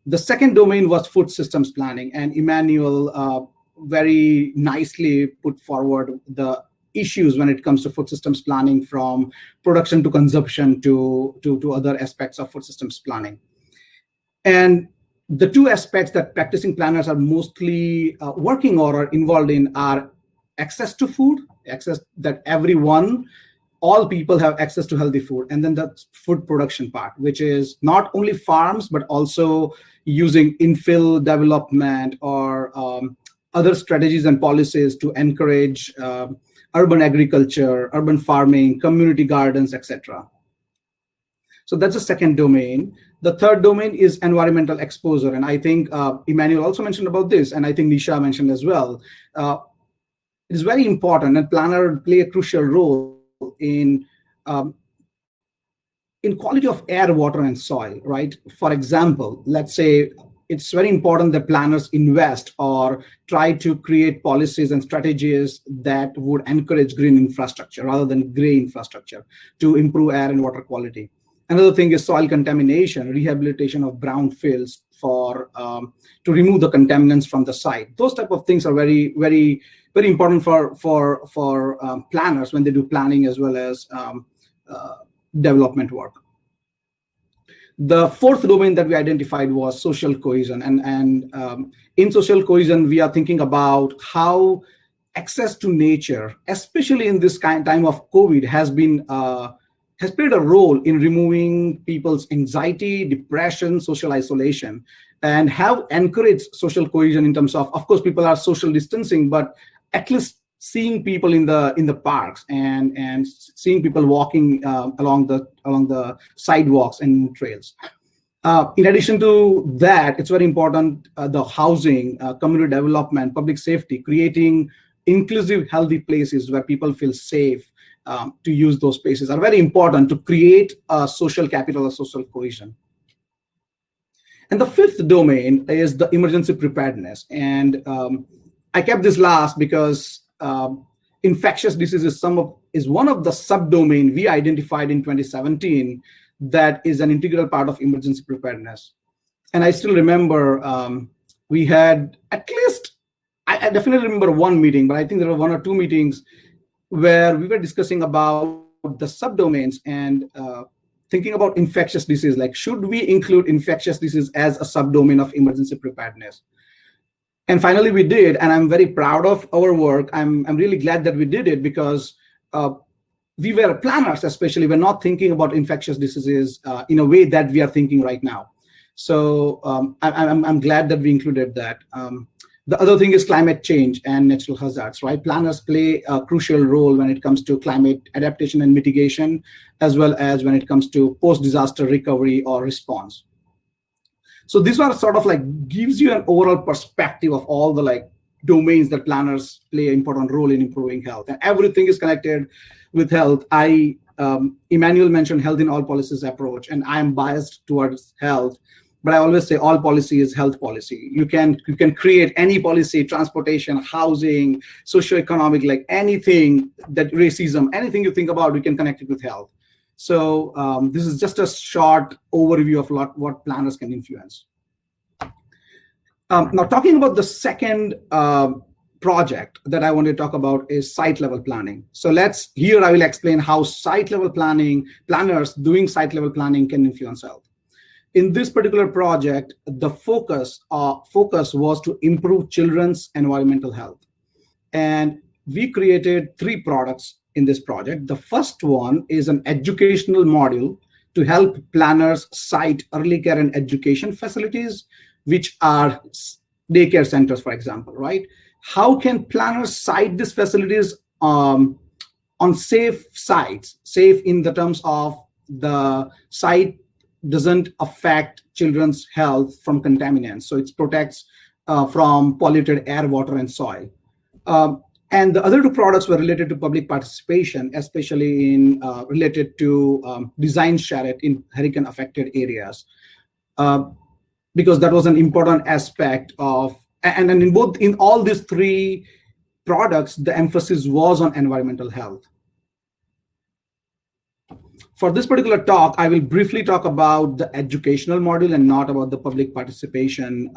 The second domain was food systems planning, and Emmanuel very nicely put forward the issues when it comes to food systems planning, from production to consumption to other aspects of food systems planning. And the 2 aspects that practicing planners are mostly working or are involved in are access to food, access that all people have access to healthy food, and then the food production part, which is not only farms, but also using infill development or other strategies and policies to encourage urban agriculture, urban farming, community gardens, etc. So that's the second domain. The third domain is environmental exposure. And I think Emmanuel also mentioned about this, and I think Nisha mentioned as well. it is very important, and planners play a crucial role in quality of air, water, and soil, right? For example, let's say it's very important that planners invest or try to create policies and strategies that would encourage green infrastructure rather than gray infrastructure to improve air and water quality. Another thing is soil contamination, rehabilitation of brownfields to remove the contaminants from the site. Those type of things are very, very, very important for planners when they do planning as well as development work. The fourth domain that we identified was social cohesion, and in social cohesion, we are thinking about how access to nature, especially in this time of COVID, has played a role in removing people's anxiety, depression, social isolation, and have encouraged social cohesion in terms of course, people are social distancing, but at least seeing people in the parks and seeing people walking along the sidewalks and trails. In addition to that, it's very important the housing, community development, public safety, creating inclusive, healthy places where people feel safe to use those spaces are very important to create a social capital or social cohesion. And the fifth domain is the emergency preparedness. And I kept this last because infectious diseases is one of the subdomain we identified in 2017 that is an integral part of emergency preparedness. And I still remember we had at least, I definitely remember one meeting, but I think there were one or two meetings where we were discussing about the subdomains and thinking about infectious disease, like should we include infectious disease as a subdomain of emergency preparedness? And finally, we did, and I'm very proud of our work. I'm really glad that we did it because we were planners, especially, we're not thinking about infectious diseases in a way that we are thinking right now. So I'm glad that we included that. The other thing is climate change and natural hazards, right? Planners play a crucial role when it comes to climate adaptation and mitigation, as well as when it comes to post-disaster recovery or response. So this one sort of like gives you an overall perspective of all the like domains that planners play an important role in improving health, and everything is connected with health. Emmanuel mentioned health in all policies approach, and I am biased towards health, but I always say all policy is health policy. You can create any policy, transportation, housing, socioeconomic, like anything that racism, anything you think about, we can connect it with health. So this is just a short overview of what planners can influence. Now, talking about the second project that I want to talk about is site level planning. So here I will explain how site level planning, planners doing site level planning can influence health. In this particular project, the focus was to improve children's environmental health. And we created 3 products in this project. The first one is an educational module to help planners cite early care and education facilities, which are daycare centers, for example, right? How can planners cite these facilities on safe sites, safe in the terms of the site doesn't affect children's health from contaminants. So it protects from polluted air, water, and soil. And the other 2 products were related to public participation, especially in related to design charrette in hurricane-affected areas, because that was an important aspect of. And in all these 3 products, the emphasis was on environmental health. For this particular talk, I will briefly talk about the educational module and not about the public participation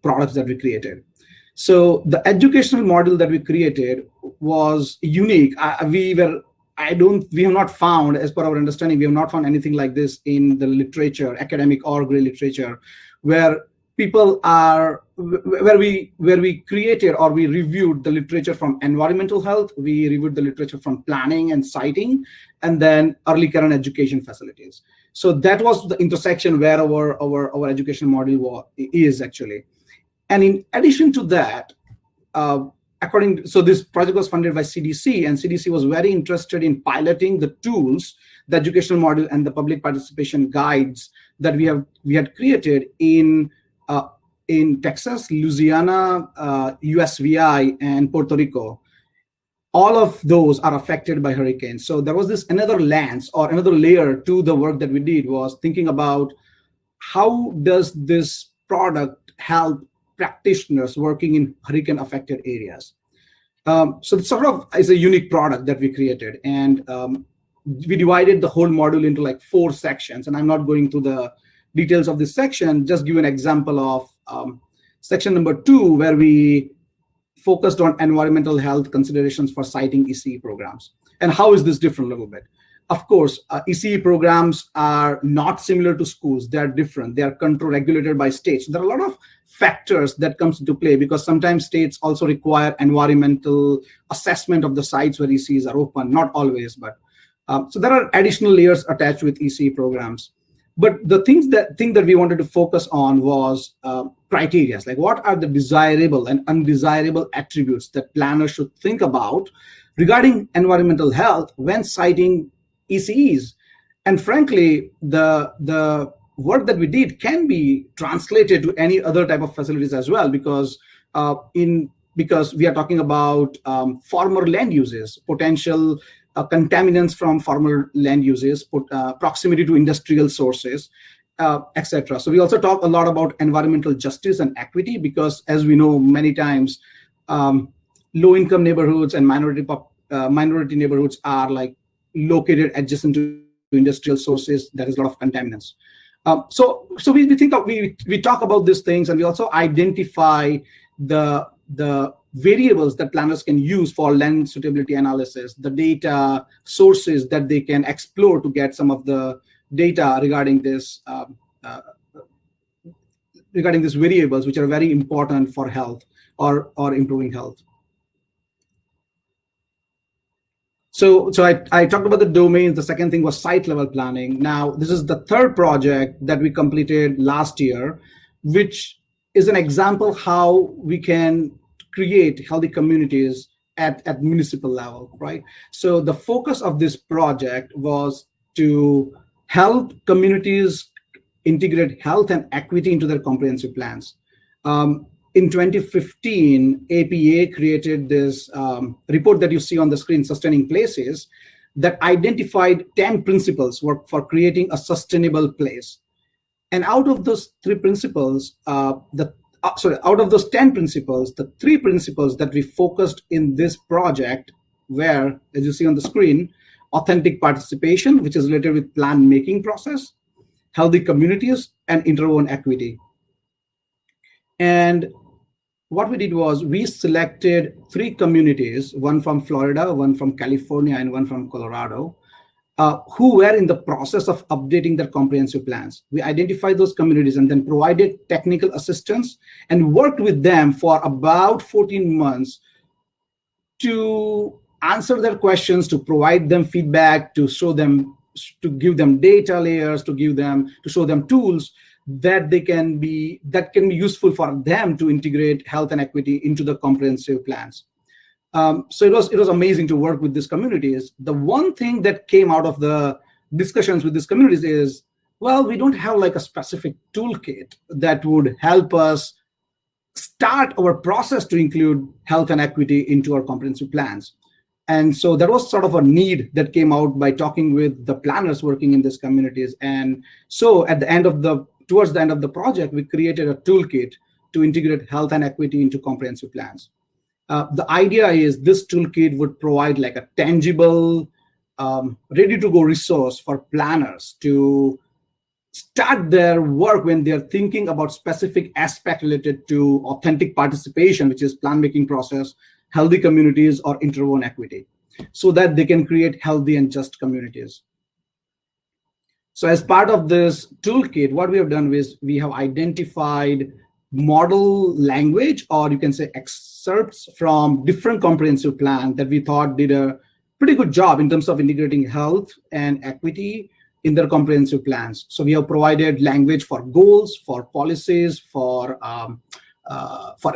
products that we created. So the educational model that we created was unique. We have not found, as per our understanding, we have not found anything like this in the literature, academic or gray literature, where we created or we reviewed the literature from environmental health, we reviewed the literature from planning and citing, and then early care and education facilities. So that was the intersection where our education model is actually. And in addition to that, so this project was funded by CDC, and CDC was very interested in piloting the tools, the educational model and the public participation guides that we had created in Texas, Louisiana, USVI, and Puerto Rico. all of those are affected by hurricanes. So there was this another lens or another layer to the work that we did, was thinking about how does this product help practitioners working in hurricane affected areas. So it sort of is a unique product that we created, and we divided the whole module into like 4 sections, and I'm not going through the details of this section, just give an example of section number 2, where we focused on environmental health considerations for siting ECE programs. And how is this different a little bit? Of course, ECE programs are not similar to schools. They are different. They are control regulated by states. There are a lot of factors that comes into play, because sometimes states also require environmental assessment of the sites where ECEs are open, not always, but so there are additional layers attached with ECE programs. But the thing that we wanted to focus on was criteria, like what are the desirable and undesirable attributes that planners should think about regarding environmental health when citing ECEs. And frankly, the work that we did can be translated to any other type of facilities as well, because we are talking about former land uses, potential contaminants from former land uses, proximity to industrial sources, etc. So we also talk a lot about environmental justice and equity, because as we know, many times low-income neighborhoods and minority neighborhoods are like located adjacent to industrial sources. There is a lot of contaminants. So we talk about these things, and we also identify the variables that planners can use for land suitability analysis, the data sources that they can explore to get some of the data regarding these variables, which are very important for health or improving health. So I talked about the domains. The second thing was site level planning. Now, this is the third project that we completed last year, which is an example how we can create healthy communities at municipal level, right? So the focus of this project was to help communities integrate health and equity into their comprehensive plans. In 2015, APA created this report that you see on the screen, Sustaining Places, that identified 10 principles for creating a sustainable place. And out of those 3 principles, out of those 10 principles, the 3 principles that we focused in this project were, as you see on the screen, authentic participation, which is related with plan making process, healthy communities, and interwoven equity. And what we did was we selected 3 communities, one from Florida, one from California, and one from Colorado, who were in the process of updating their comprehensive plans. We identified those communities and then provided technical assistance and worked with them for about 14 months to answer their questions, to provide them feedback, to show them, to give them data layers, to show them tools that can be useful for them to integrate health and equity into the comprehensive plans. So it was amazing to work with these communities. The one thing that came out of the discussions with these communities is, well, we don't have like a specific toolkit that would help us start our process to include health and equity into our comprehensive plans. And so there was sort of a need that came out by talking with the planners working in these communities. And so towards the end of the project, we created a toolkit to integrate health and equity into comprehensive plans. The idea is this toolkit would provide like a tangible, ready-to-go resource for planners to start their work when they're thinking about specific aspect related to authentic participation, which is plan-making process, healthy communities, or interwoven equity, so that they can create healthy and just communities. So as part of this toolkit, what we have done is we have identified model language, or you can say excerpts from different comprehensive plans that we thought did a pretty good job in terms of integrating health and equity in their comprehensive plans. So we have provided language for goals, for policies, for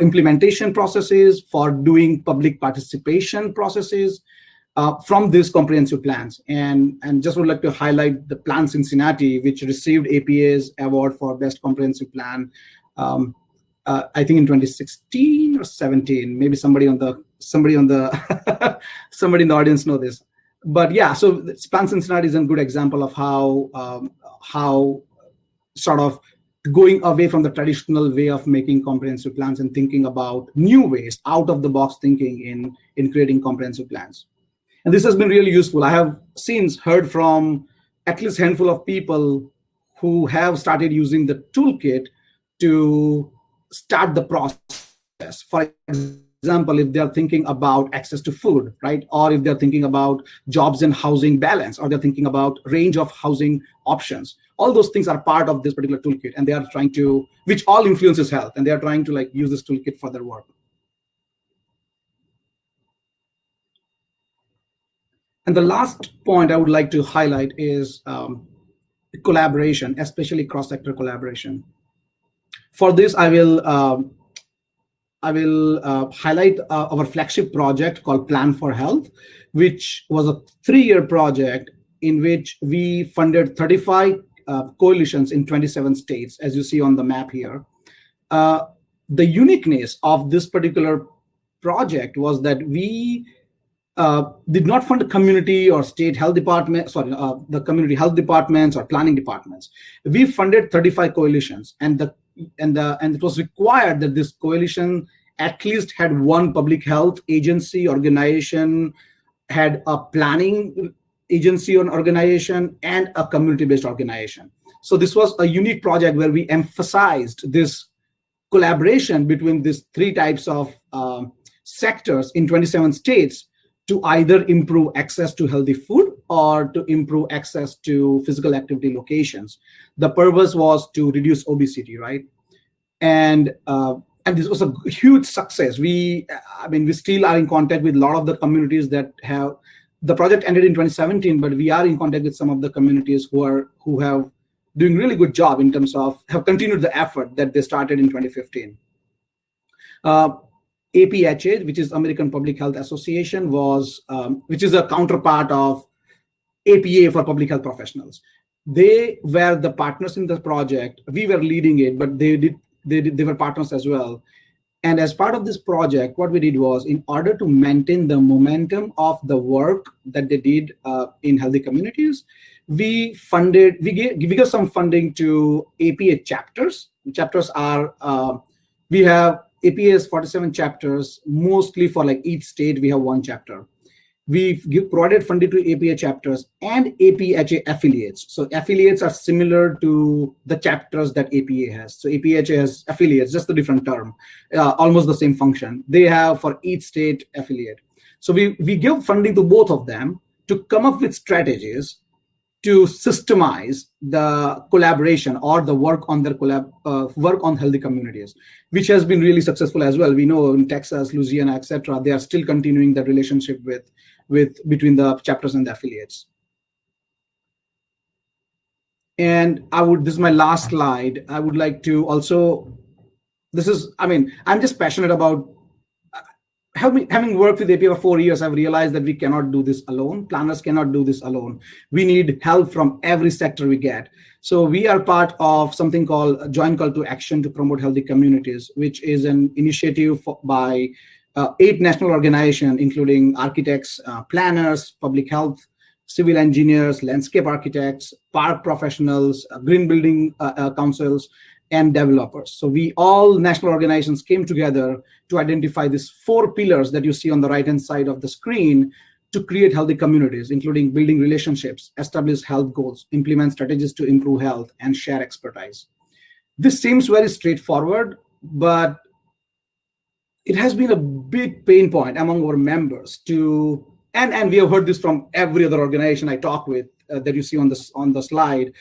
implementation processes, for doing public participation processes from these comprehensive plans. And just would like to highlight the Plan Cincinnati, which received APA's award for Best Comprehensive Plan, I think in 2016 or 17. Maybe somebody on the somebody in the audience know this. But yeah, so Plan Cincinnati is a good example of how sort of going away from the traditional way of making comprehensive plans and thinking about new ways, out of the box thinking in creating comprehensive plans. And this has been really useful. I have since heard from at least a handful of people who have started using the toolkit to start the process. For example, if they're thinking about access to food, right? Or if they're thinking about jobs and housing balance, or they're thinking about range of housing options. All those things are part of this particular toolkit, and they are trying to, which all influences health, and they are trying to like use this toolkit for their work. And the last point I would like to highlight is collaboration, especially cross-sector collaboration. For this, I will highlight our flagship project called Plan for Health, which was a 3-year project in which we funded 35 coalitions in 27 states, as you see on the map here. The uniqueness of this particular project was that we did not fund the community or state health department, the community health departments or planning departments. We funded 35 coalitions, and it was required that this coalition at least had one public health agency, organization, had a planning agency or organization, and a community-based organization. So this was a unique project where we emphasized this collaboration between these 3 types of sectors in 27 states to either improve access to healthy food or to improve access to physical activity locations. The purpose was to reduce obesity, right? And this was a huge success. We still are in contact with a lot of the communities that have. The project ended in 2017, but we are in contact with some of the communities who have doing really good job in terms of have continued the effort that they started in 2015. APHA, which is American Public Health Association, which is a counterpart of APA for public health professionals. They were the partners in the project. We were leading it, but they were partners as well. And as part of this project, what we did was, in order to maintain the momentum of the work that they did in healthy communities, we gave some funding to APA chapters. Chapters are, we have APA's 47 chapters, mostly for like each state, we have 1 chapter. We provided funding to APA chapters and APHA affiliates. So affiliates are similar to the chapters that APA has. So APHA has affiliates, just a different term, almost the same function. They have for each state affiliate. So we give funding to both of them to come up with strategies to systemize the collaboration or the work on their work on healthy communities, which has been really successful as well. We know in Texas, Louisiana, etc., they are still continuing that relationship between the chapters and the affiliates. And this is my last slide. I would like to also, I'm just passionate about having worked with APA for 4 years. I've realized that we cannot do this alone. Planners cannot do this alone. We need help from every sector we get. So we are part of something called Joint Call to Action to Promote Healthy Communities, which is an initiative by 8 national organizations, including architects, planners, public health, civil engineers, landscape architects, park professionals, green building councils, and developers. So all national organizations came together to identify these 4 pillars that you see on the right-hand side of the screen to create healthy communities, including building relationships, establish health goals, implement strategies to improve health, and share expertise. This seems very straightforward, but it has been a big pain point among our members and we have heard this from every other organization I talk with that you see on the slide,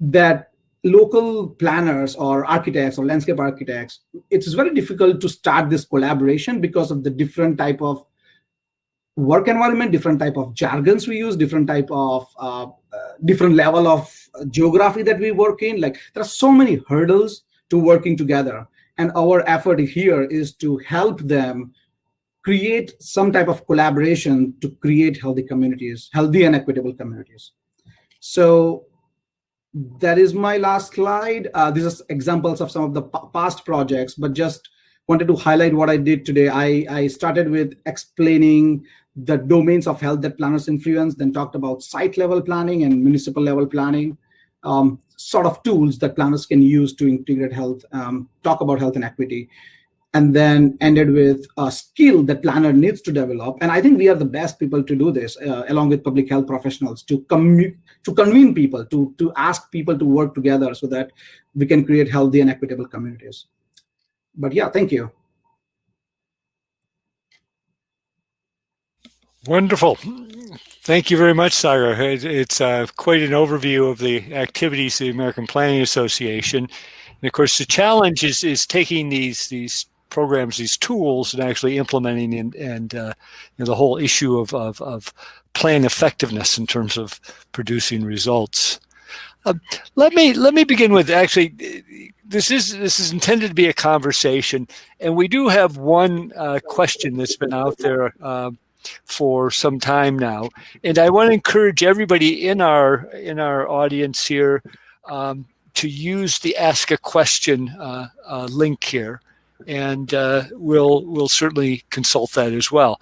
that local planners or architects or landscape architects, it's very difficult to start this collaboration because of the different type of work environment, different type of jargons we use, different type of different level of geography that we work in. Like, there are so many hurdles to working together. And our effort here is to help them create some type of collaboration to create healthy communities, healthy and equitable communities. So that is my last slide. These are examples of some of the past projects, but just wanted to highlight what I did today. I started with explaining the domains of health that planners influence, then talked about site level planning and municipal level planning, sort of tools that planners can use to integrate health, talk about health and equity, and then ended with a skill that planner needs to develop. And I think we are the best people to do this, along with public health professionals, to convene people, to ask people to work together so that we can create healthy and equitable communities. But yeah, thank you. Wonderful. Thank you very much, Sagar. It's quite an overview of the activities of the American Planning Association. And of course, the challenge is taking these programs, these tools, and actually implementing and the whole issue of plan effectiveness in terms of producing results. Let me begin with, actually, this is intended to be a conversation, and we do have one question that's been out there for some time now, and I want to encourage everybody in our audience here to use the Ask a Question link here, and we'll certainly consult that as well.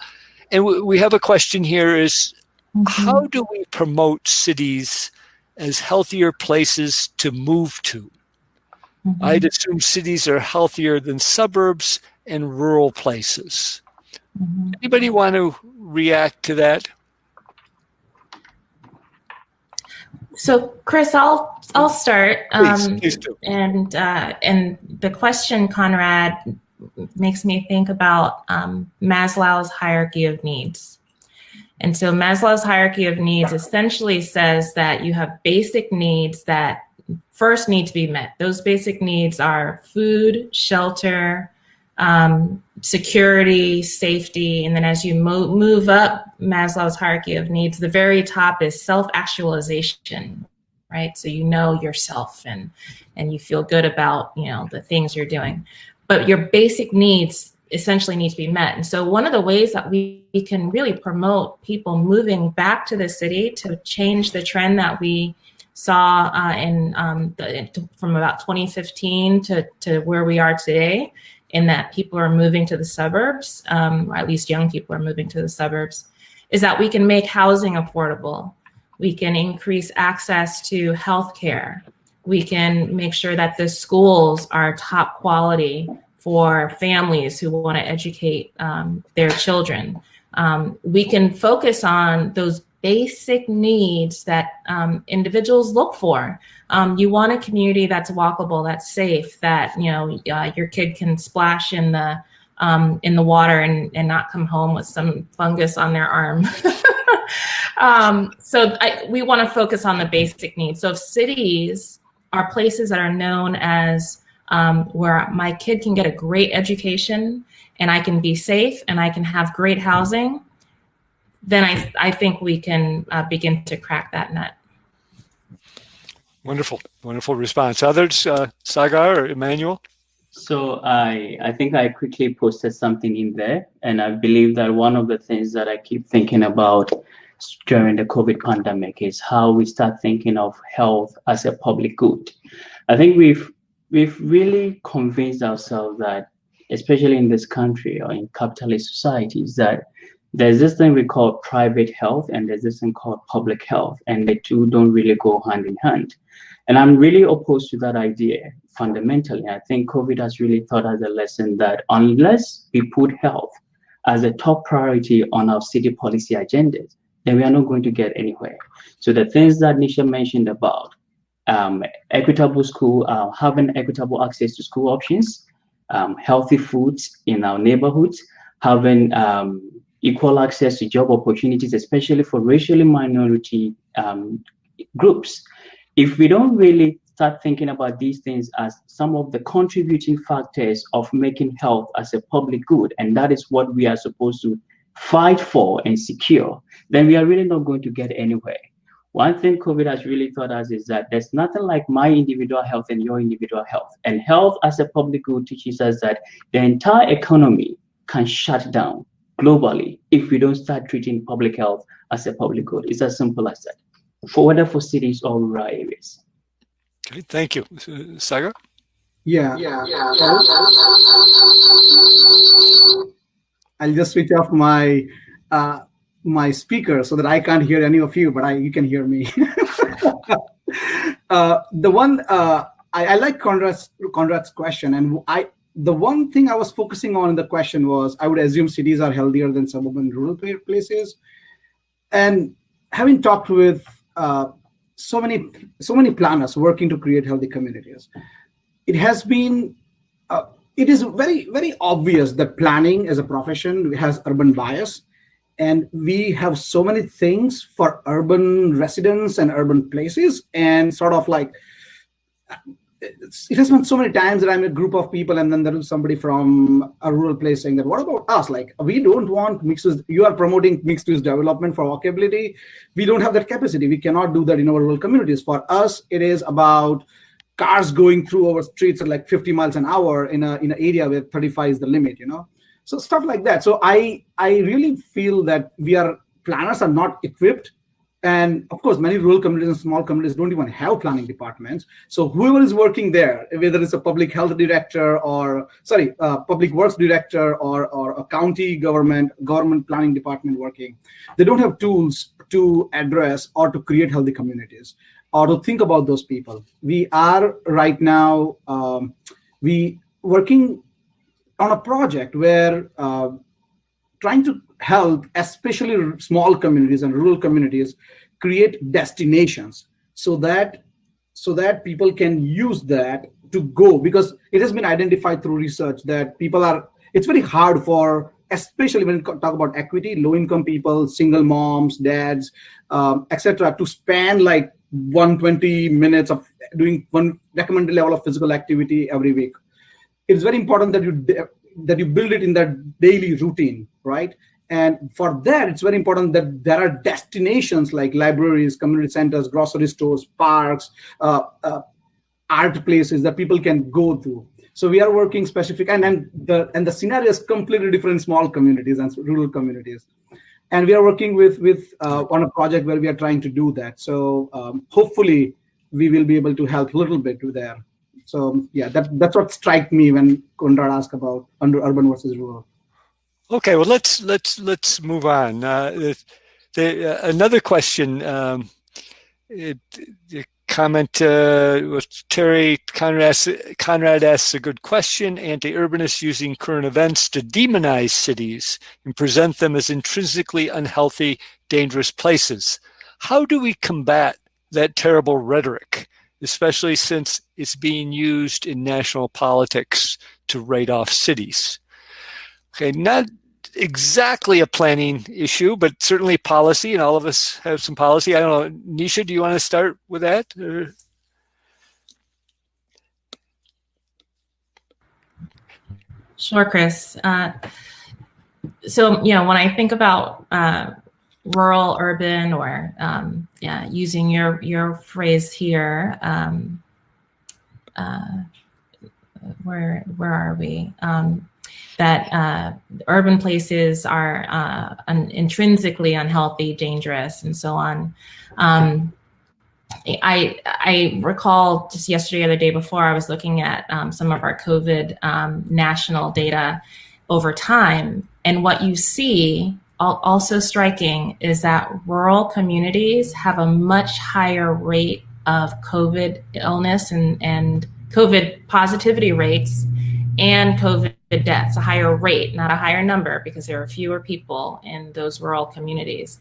And we have a question here: is how do we promote cities as healthier places to move to? I'd assume cities are healthier than suburbs and rural places. Anybody want to react to that? So, Chris, I'll start. Please do. And the question, Conrad, makes me think about Maslow's hierarchy of needs. And so Maslow's hierarchy of needs essentially says that you have basic needs that first need to be met. Those basic needs are food, shelter, security, safety. And then as you move up Maslow's hierarchy of needs, the very top is self-actualization, right? So you know yourself and you feel good about, the things you're doing. But your basic needs essentially need to be met. And so one of the ways that we can really promote people moving back to the city to change the trend that we saw from about 2015 to where we are today, in that people are moving to the suburbs, or at least young people are moving to the suburbs, is that we can make housing affordable. We can increase access to healthcare. We can make sure that the schools are top quality for families who want to educate their children. We can focus on those basic needs that individuals look for. You want a community that's walkable, that's safe, that your kid can splash in the water and not come home with some fungus on their arm. We want to focus on the basic needs. So if cities are places that are known as where my kid can get a great education and I can be safe and I can have great housing, then I think we can begin to crack that nut. Wonderful, wonderful response. Others, Sagar or Emmanuel? So I think I quickly posted something in there, and I believe that one of the things that I keep thinking about during the COVID pandemic is how we start thinking of health as a public good. I think we've really convinced ourselves that, especially in this country or in capitalist societies, that there's this thing we call private health and there's this thing called public health, and the two don't really go hand in hand. And I'm really opposed to that idea fundamentally. I think COVID has really taught us a lesson that unless we put health as a top priority on our city policy agendas, then we are not going to get anywhere. So the things that Nisha mentioned about equitable school, having equitable access to school options, healthy foods in our neighborhoods, having equal access to job opportunities, especially for racially minority groups. If we don't really start thinking about these things as some of the contributing factors of making health as a public good, and that is what we are supposed to fight for and secure, then we are really not going to get anywhere. One thing COVID has really taught us is that there's nothing like my individual health and your individual health. And health as a public good teaches us that the entire economy can shut down globally if we don't start treating public health as a public good. It's as simple as that, for whether for cities or rural areas. Okay, thank you. Sagar? Yeah. I'll just switch off my my speaker so that I can't hear any of you, but you can hear me. I like Conrad's question, and the one thing I was focusing on in the question was, I would assume cities are healthier than suburban rural places. And having talked with so many planners working to create healthy communities, it is very, very obvious that planning as a profession has urban bias. And we have so many things for urban residents and urban places, and sort of like, it has been so many times that I'm a group of people, and then there is somebody from a rural place saying that, what about us? Like, we don't want mixed use. You are promoting mixed use development for walkability. We don't have that capacity. We cannot do that in our rural communities. For us, it is about cars going through our streets at like 50 miles an hour in an area where 35 is the limit, So stuff like that. So I really feel that planners are not equipped. And of course, many rural communities and small communities don't even have planning departments. So whoever is working there, whether it's a public health director public works director or a county government planning department working, they don't have tools to address or to create healthy communities or to think about those people. We are right now, working on a project where trying to help, especially small communities and rural communities, create destinations so that people can use that to go, because it has been identified through research that it's very hard for, especially when you talk about equity, low-income people, single moms, dads, etc., to span like 120 minutes of doing one recommended level of physical activity every week. It's very important that you build it in that daily routine, right? And for that, it's very important that there are destinations like libraries, community centers, grocery stores, parks, art places that people can go to. So we are working specific, and the scenario is completely different in small communities and rural communities. And we are working with on a project where we are trying to do that. So hopefully we will be able to help a little bit there. So yeah, that's what struck me when Conrad asked about under urban versus rural. Okay, well let's move on. Another question. The comment was Terry Conrad asks a good question. Anti-urbanists using current events to demonize cities and present them as intrinsically unhealthy, dangerous places. How do we combat that terrible rhetoric, especially since it's being used in national politics to write off cities? Okay, not exactly a planning issue, but certainly policy, and all of us have some policy. I don't know, Nisha, do you want to start with that? Sure, Chris. So, when I think about rural, urban, or using your phrase here, where are we? That urban places are intrinsically unhealthy, dangerous, and so on. I recall just yesterday or the day before, I was looking at some of our COVID national data over time. And what you see, also striking, is that rural communities have a much higher rate of COVID illness and COVID positivity rates and COVID deaths, a higher rate, not a higher number, because there are fewer people in those rural communities.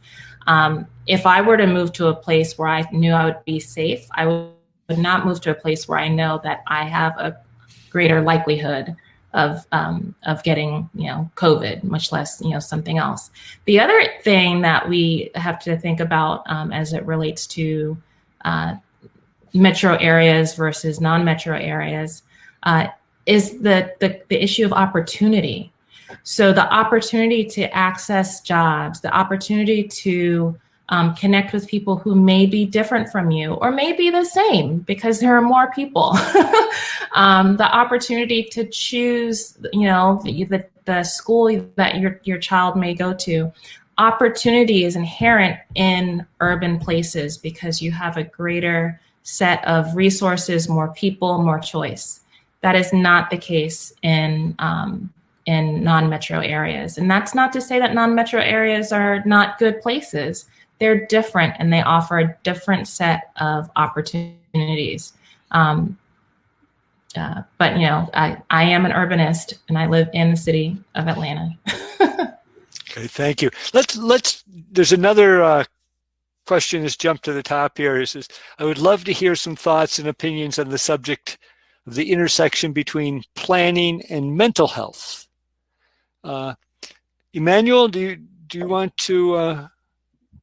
If I were to move to a place where I knew I would be safe, I would not move to a place where I know that I have a greater likelihood of getting, COVID, much less, something else. The other thing that we have to think about as it relates to metro areas versus non-metro areas is the issue of opportunity. So the opportunity to access jobs, the opportunity to connect with people who may be different from you or may be the same because there are more people. The opportunity to choose, the school that your child may go to. Opportunity is inherent in urban places because you have a greater set of resources, more people, more choice. That is not the case in in non-metro areas. And that's not to say that non-metro areas are not good places. They're different and they offer a different set of opportunities. But I am an urbanist and I live in the city of Atlanta. Okay, thank you. Let's. There's another question that's jumped to the top here. It says, I would love to hear some thoughts and opinions on the subject of the intersection between planning and mental health. Emmanuel, do you want to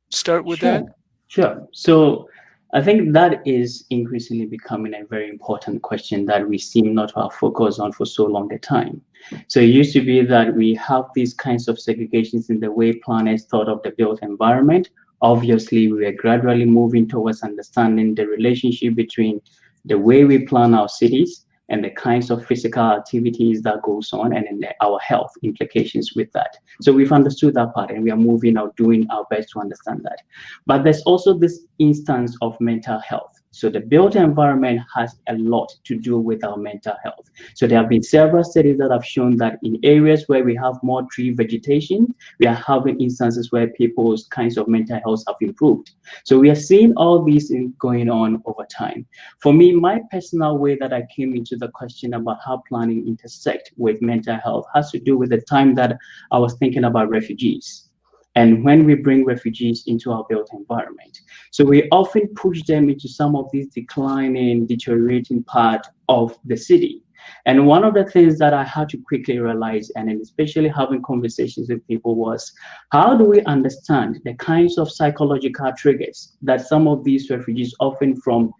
start with that? Sure. So I think that is increasingly becoming a very important question that we seem not to have focused on for so long a time. So it used to be that we have these kinds of segregations in the way planners thought of the built environment. Obviously, we are gradually moving towards understanding the relationship between the way we plan our cities and the kinds of physical activities that goes on, and then our health implications with that. So we've understood that part, and we are moving out, doing our best to understand that. But there's also this instance of mental health. So the built environment has a lot to do with our mental health. So there have been several studies that have shown that in areas where we have more tree vegetation, we are having instances where people's kinds of mental health have improved. So we are seeing all these things going on over time. For me, my personal way that I came into the question about how planning intersect with mental health has to do with the time that I was thinking about refugees. And when we bring refugees into our built environment, so we often push them into some of these declining, deteriorating part of the city. And one of the things that I had to quickly realize, and especially having conversations with people, was how do we understand the kinds of psychological triggers that some of these refugees, often from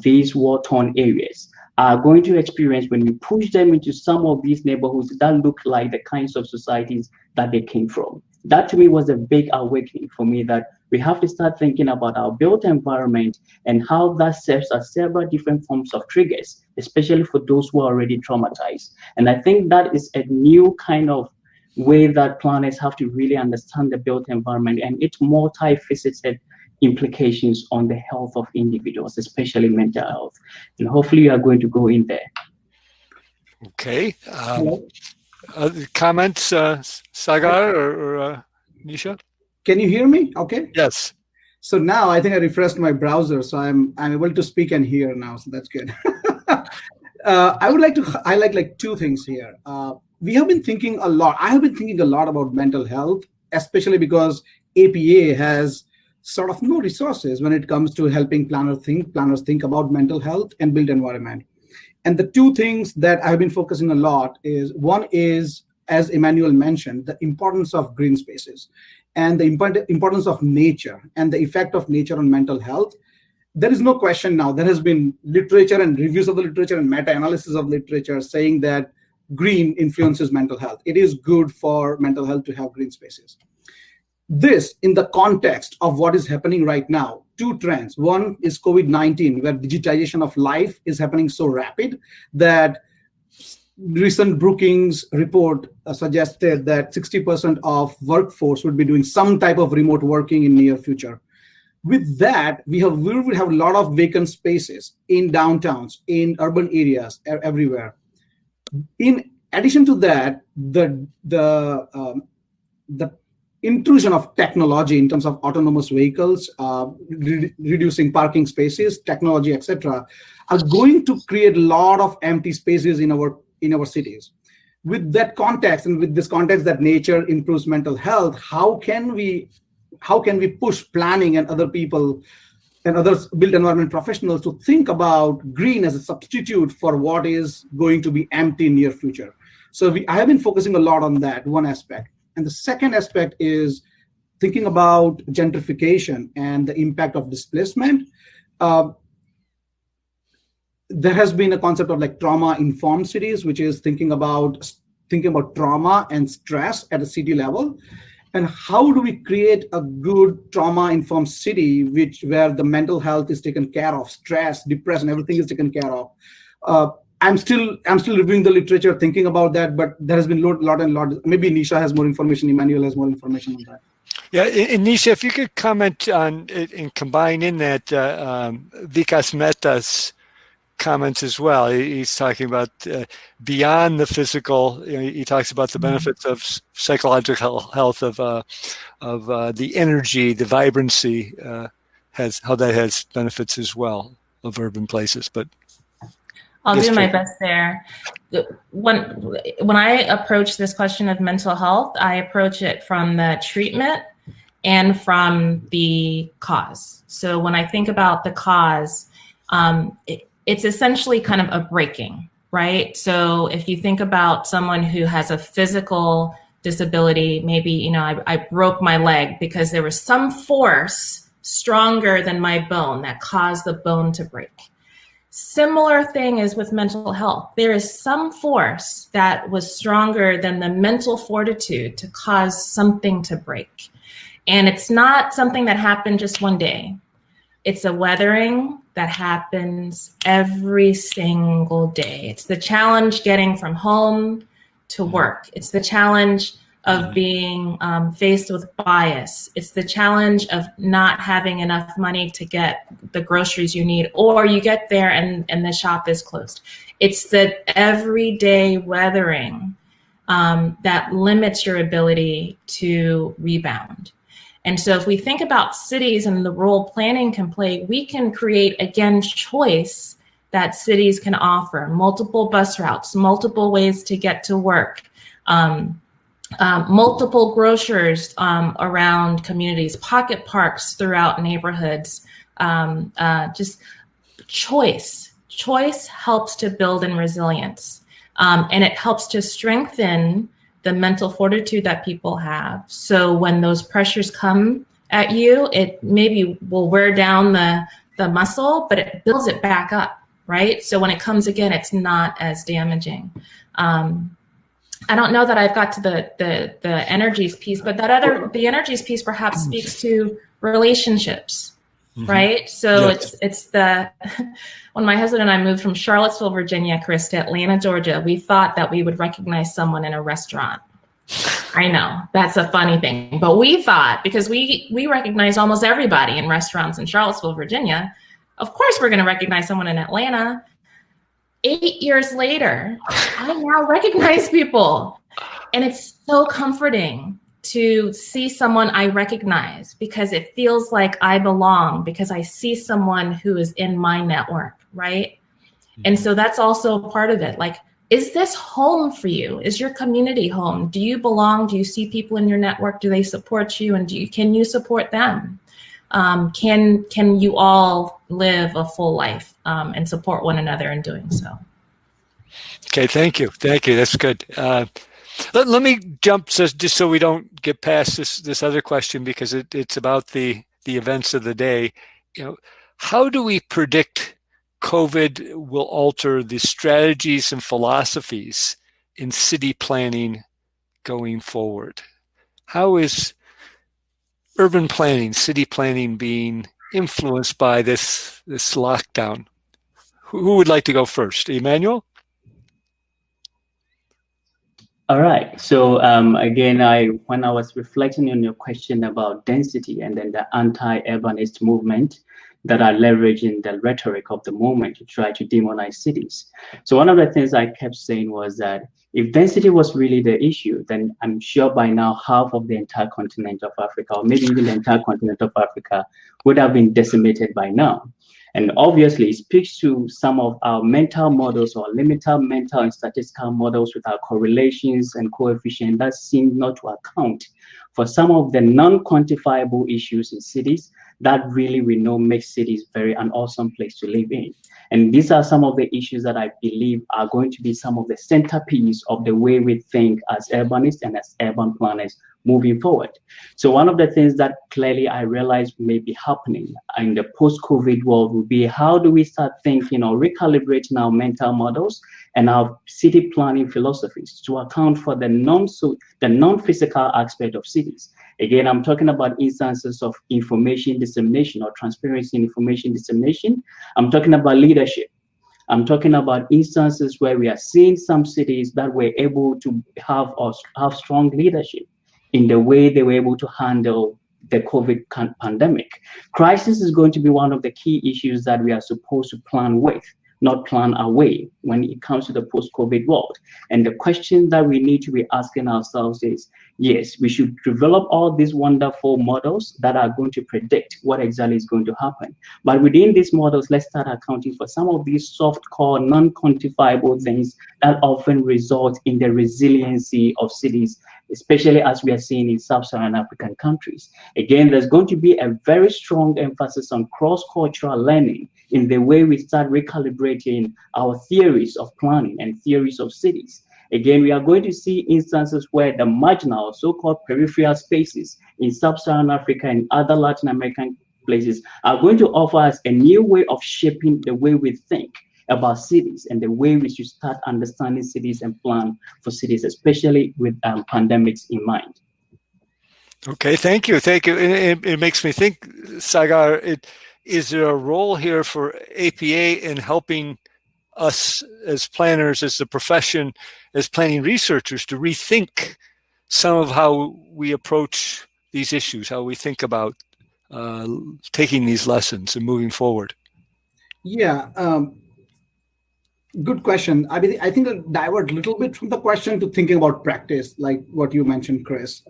these war-torn areas, are going to experience when we push them into some of these neighborhoods that look like the kinds of societies that they came from. That to me was a big awakening for me, that we have to start thinking about our built environment and how that serves as several different forms of triggers, especially for those who are already traumatized. And I think that is a new kind of way that planners have to really understand the built environment and its multifaceted implications on the health of individuals, especially mental health. And hopefully you are going to go in there. Okay. Comments, Sagar or Nisha? Can you hear me? Okay. Yes. So now I think I refreshed my browser, so I'm able to speak and hear now. So that's good. I would like to highlight like two things here. We have been thinking a lot. I have been thinking a lot about mental health, especially because APA has sort of no resources when it comes to helping planners think about mental health and built environment. And the two things that I've been focusing a lot is, one is, as Emmanuel mentioned, the importance of green spaces and the importance of nature and the effect of nature on mental health. There is no question now. There has been literature and reviews of the literature and meta-analysis of literature saying that green influences mental health. It is good for mental health to have green spaces. This, in the context of what is happening right now, two trends. One is COVID-19, where digitization of life is happening so rapid that recent Brookings report suggested that 60% of workforce would be doing some type of remote working in near future. With that, we will have a lot of vacant spaces in downtowns, in urban areas, everywhere. In addition to that, the intrusion of technology in terms of autonomous vehicles, reducing parking spaces, technology, etc., are going to create a lot of empty spaces in our cities. With that context, and with this context that nature improves mental health, how can we push planning and other people and other built environment professionals to think about green as a substitute for what is going to be empty in near future? So I have been focusing a lot on that one aspect. And the second aspect is thinking about gentrification and the impact of displacement. There has been a concept of like trauma-informed cities, which is thinking about trauma and stress at a city level. And how do we create a good trauma-informed city where the mental health is taken care of, stress, depression, everything is taken care of. I'm still reviewing the literature, thinking about that, but there has been a lot. Maybe Nisha has more information, Emmanuel has more information on that. Yeah, and Nisha, if you could comment on it and combine in that Vikas Mehta's comments as well. He's talking about beyond the physical. He talks about the benefits of psychological health, of the energy, the vibrancy, how that has benefits as well of urban places. But I'll do my best there. When I approach this question of mental health, I approach it from the treatment and from the cause. So when I think about the cause, it's essentially kind of a breaking, right? So if you think about someone who has a physical disability, maybe, I broke my leg because there was some force stronger than my bone that caused the bone to break. Similar thing is with mental health. There is some force that was stronger than the mental fortitude to cause something to break. And it's not something that happened just one day. It's a weathering that happens every single day. It's the challenge getting from home to work. It's the challenge of being faced with bias. It's the challenge of not having enough money to get the groceries you need, or you get there and the shop is closed. It's the everyday weathering that limits your ability to rebound. And so if we think about cities and the role planning can play, we can create, again, choice that cities can offer: multiple bus routes, multiple ways to get to work, multiple grocers around communities, pocket parks throughout neighborhoods. Just choice. Choice helps to build in resilience, and it helps to strengthen the mental fortitude that people have. So when those pressures come at you, it maybe will wear down the muscle, but it builds it back up, right? So when it comes again, it's not as damaging. I don't know that I've got to the energies piece, but the energies piece perhaps speaks to relationships, right? So it's when my husband and I moved from Charlottesville, Virginia, Chris, to Atlanta, Georgia, we thought that we would recognize someone in a restaurant. I know that's a funny thing, but we thought, because we recognize almost everybody in restaurants in Charlottesville, Virginia, of course we're going to recognize someone in Atlanta. 8 years later, I now recognize people. And it's so comforting to see someone I recognize, because it feels like I belong, because I see someone who is in my network, right? And so that's also part of it. Like, is this home for you? Is your community home? Do you belong? Do you see people in your network? Do they support you? And can you support them? Can you all live a full life and support one another in doing so? Okay, thank you. That's good. Let me jump just so we don't get past this other question, because it's about the events of the day. How do we predict COVID will alter the strategies and philosophies in city planning going forward? How is urban planning, city planning being influenced by this lockdown? Who would like to go first? Emmanuel? All right. So again, when I was reflecting on your question about density and then the anti-urbanist movement that are leveraging the rhetoric of the moment to try to demonize cities. So one of the things I kept saying was that if density was really the issue, then I'm sure by now half of the entire continent of Africa, or maybe even the entire continent of Africa, would have been decimated by now. And obviously, it speaks to some of our mental models or limited mental and statistical models with our correlations and coefficients that seem not to account for some of the non-quantifiable issues in cities that really we know makes cities an awesome place to live in. And these are some of the issues that I believe are going to be some of the centerpiece of the way we think as urbanists and as urban planners moving forward. So one of the things that clearly I realize may be happening in the post-COVID world will be, how do we start thinking or recalibrating our mental models and our city planning philosophies to account for the non-physical aspect of cities? Again, I'm talking about instances of information dissemination or transparency in information dissemination. I'm talking about leadership. I'm talking about instances where we are seeing some cities that were able to have strong leadership in the way they were able to handle the COVID pandemic. Crisis is going to be one of the key issues that we are supposed to plan with. not plan away when it comes to the post-COVID world. And the question that we need to be asking ourselves is, yes, we should develop all these wonderful models that are going to predict what exactly is going to happen. But within these models, let's start accounting for some of these soft core, non-quantifiable things that often result in the resiliency of cities, especially as we are seeing in sub-Saharan African countries. Again, there's going to be a very strong emphasis on cross-cultural learning in the way we start recalibrating our theories of planning and theories of cities. Again, we are going to see instances where the marginal, so-called peripheral spaces in sub-Saharan Africa and other Latin American places are going to offer us a new way of shaping the way we think about cities and the way we should start understanding cities and plan for cities, especially with pandemics in mind. Okay, thank you. It makes me think, Sagar, is there a role here for APA in helping us as planners, as the profession, as planning researchers to rethink some of how we approach these issues, how we think about taking these lessons and moving forward? Yeah, good question. I mean, I think I'll divert a little bit from the question to thinking about practice, like what you mentioned, Chris.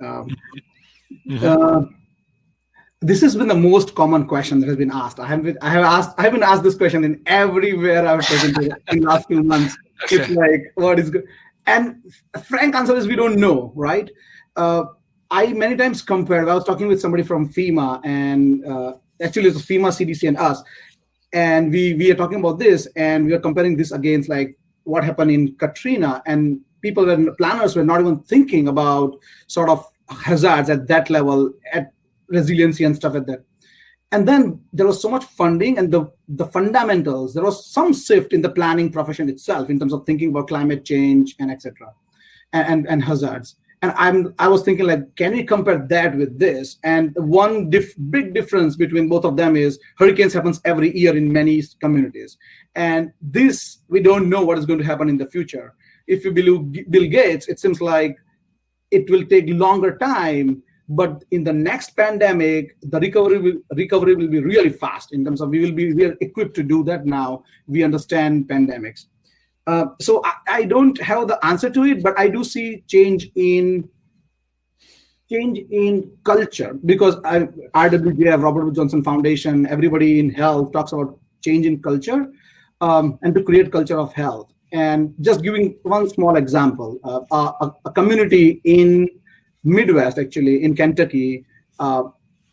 This has been the most common question that has been asked. I have been asked this question in everywhere I've presented in the last few months. Okay. It's like, what is good? And frank answer is we don't know, right? I many times compared. I was talking with somebody from FEMA, and actually it's FEMA, CDC, and us, and we are talking about this, and we are comparing this against like what happened in Katrina, and planners were not even thinking about sort of hazards at that level, at resiliency and stuff like that. And then there was so much funding and the fundamentals, there was some shift in the planning profession itself in terms of thinking about climate change and etc. and hazards. And I was thinking, like, can we compare that with this? And one big difference between both of them is hurricanes happens every year in many communities. And this, we don't know what is going to happen in the future. If you believe Bill Gates, it seems like it will take longer time, but in the next pandemic, the recovery will be really fast in terms of we are equipped to do that now. We understand pandemics. So I don't have the answer to it, but I do see change in culture, because RWJF, Robert Wood Johnson Foundation, everybody in health talks about change in culture and to create culture of health. And just giving one small example, a community in Midwest, actually in Kentucky,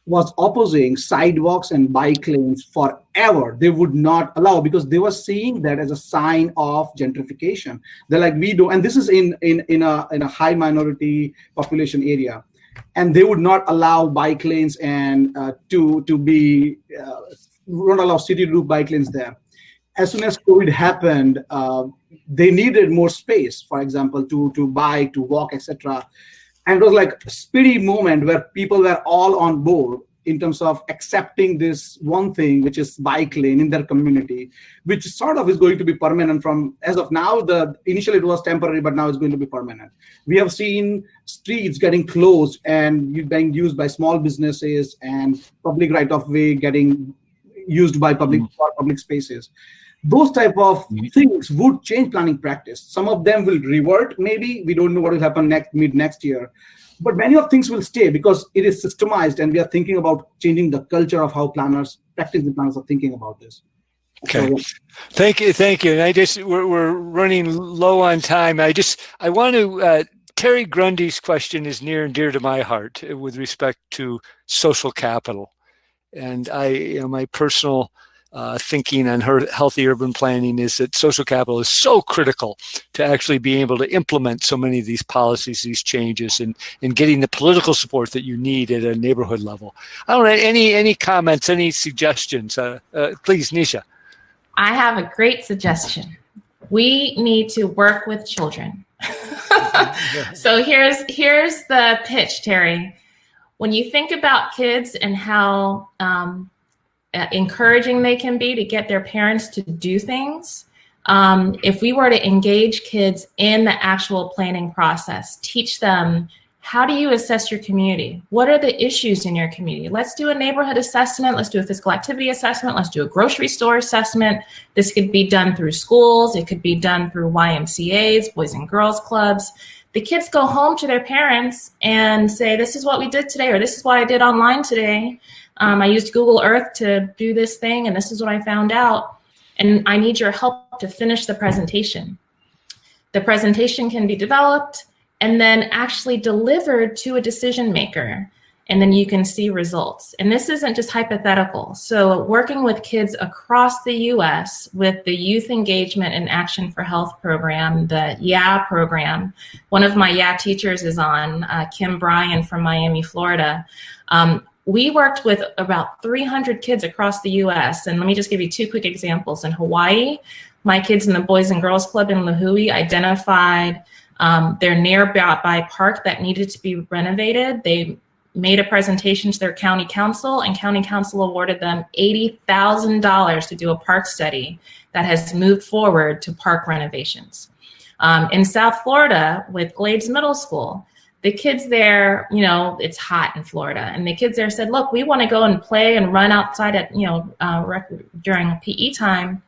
was opposing sidewalks and bike lanes forever. They would not allow, because they were seeing that as a sign of gentrification. They're like, we do, and this is in a high minority population area, and they would not allow bike lanes and won't allow city to do bike lanes there. As soon as COVID happened, they needed more space, for example, to bike, to walk, etc. And it was like a speedy moment where people were all on board in terms of accepting this one thing, which is bike lane in their community, which sort of is going to be permanent from, as of now, initially it was temporary, but now it's going to be permanent. We have seen streets getting closed and being used by small businesses, and public right-of-way getting used by public spaces. Those type of things would change planning practice. Some of them will revert, maybe. We don't know what will happen mid next year. But many of things will stay because it is systemized, and we are thinking about changing the culture of how practicing planners are thinking about this. Okay. So, yeah. Thank you. And we're running low on time. I want to, Terry Grundy's question is near and dear to my heart with respect to social capital. And my personal thinking on her healthy urban planning is that social capital is so critical to actually being able to implement so many of these policies, these changes, and getting the political support that you need at a neighborhood level. I don't know, any comments, any suggestions? Please, Nisha. I have a great suggestion. We need to work with children. So here's the pitch, Terry. When you think about kids and how encouraging they can be to get their parents to do things, if we were to engage kids in the actual planning process, teach them how do you assess your community? What are the issues in your community? Let's do a neighborhood assessment. Let's do a physical activity assessment. Let's do a grocery store assessment. This could be done through schools. It could be done through YMCAs, Boys and Girls Clubs. The kids go home to their parents and say, this is what we did today, or this is what I did online today. I used Google Earth to do this thing, and this is what I found out. And I need your help to finish the presentation. The presentation can be developed and then actually delivered to a decision maker. And then you can see results. And this isn't just hypothetical. So working with kids across the US with the Youth Engagement and Action for Health program, the YA program, one of my YA teachers is on, Kim Bryan from Miami, Florida. We worked with about 300 kids across the US. And let me just give you two quick examples. In Hawaii, my kids in the Boys and Girls Club in Lahui identified their nearby park that needed to be renovated. They made a presentation to their county council, and county council awarded them $80,000 to do a park study that has moved forward to park renovations. In South Florida with Glades Middle School, the kids there, you know, it's hot in Florida, and the kids there said, look, we want to go and play and run outside at, you know, during PE time,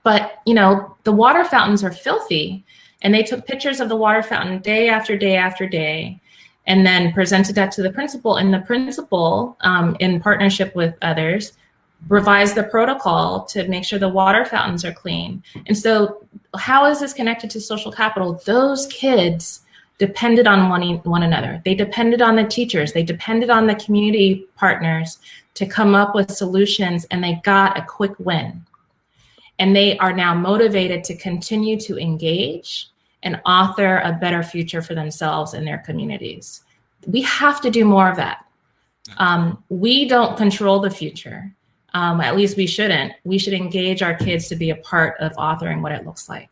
but, you know, the water fountains are filthy. And they took pictures of the water fountain day after day after day, and then presented that to the principal. And the principal, in partnership with others, revised the protocol to make sure the water fountains are clean. And so how is this connected to social capital? Those kids depended on one another. They depended on the teachers. They depended on the community partners to come up with solutions, and they got a quick win. And they are now motivated to continue to engage and author a better future for themselves and their communities. We have to do more of that. We don't control the future. At least we shouldn't. We should engage our kids to be a part of authoring what it looks like.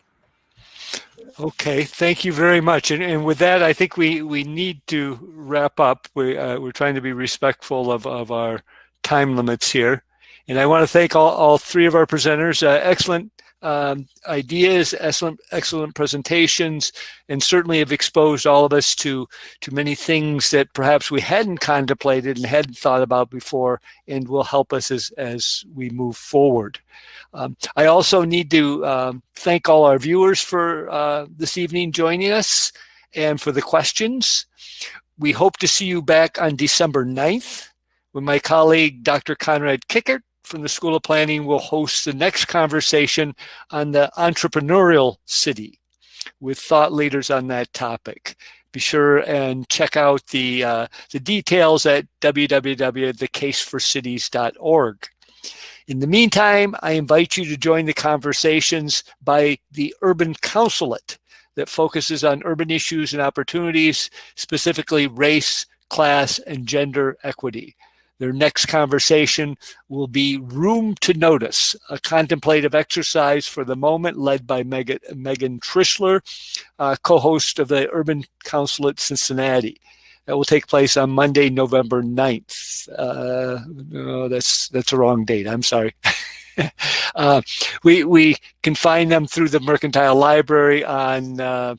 Okay, thank you very much. And with that, I think we need to wrap up. We're trying to be respectful of our time limits here. And I want to thank all three of our presenters. Excellent ideas, excellent presentations, and certainly have exposed all of us to many things that perhaps we hadn't contemplated and hadn't thought about before, and will help us as we move forward. I also need to thank all our viewers for this evening joining us and for the questions. We hope to see you back on December 9th when my colleague, Dr. Conrad Kickert, from the School of Planning will host the next conversation on the entrepreneurial city with thought leaders on that topic. Be sure and check out the details at www.thecaseforcities.org. In the meantime, I invite you to join the conversations by the Urban Councilate that focuses on urban issues and opportunities, specifically race, class, and gender equity. Their next conversation will be Room to Notice, a contemplative exercise for the moment led by Megan Trishler, co-host of the Urban Councilate Cincinnati. That will take place on Monday, November 9th. No, that's the wrong date. I'm sorry. We can find them through the Mercantile Library or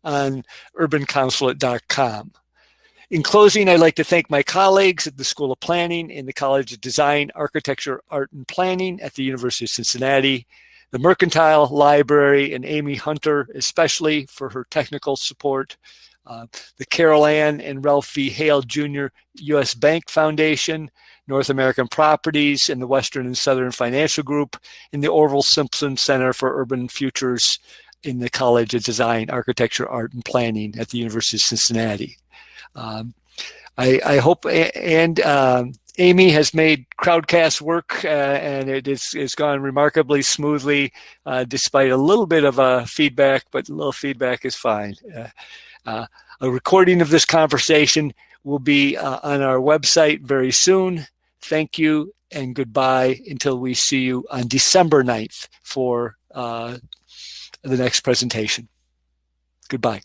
on urbanconsulate.com. In closing, I'd like to thank my colleagues at the School of Planning and the College of Design, Architecture, Art, and Planning at the University of Cincinnati, the Mercantile Library, and Amy Hunter, especially for her technical support, the Carol Ann and Ralph V. Hale Jr. U.S. Bank Foundation, North American Properties, and the Western and Southern Financial Group, and the Orville Simpson Center for Urban Futures in the College of Design, Architecture, Art, and Planning at the University of Cincinnati. I hope, and Amy has made Crowdcast work, and it's gone remarkably smoothly, despite a little bit of feedback, but a little feedback is fine. A recording of this conversation will be on our website very soon. Thank you and goodbye until we see you on December 9th for the next presentation. Goodbye.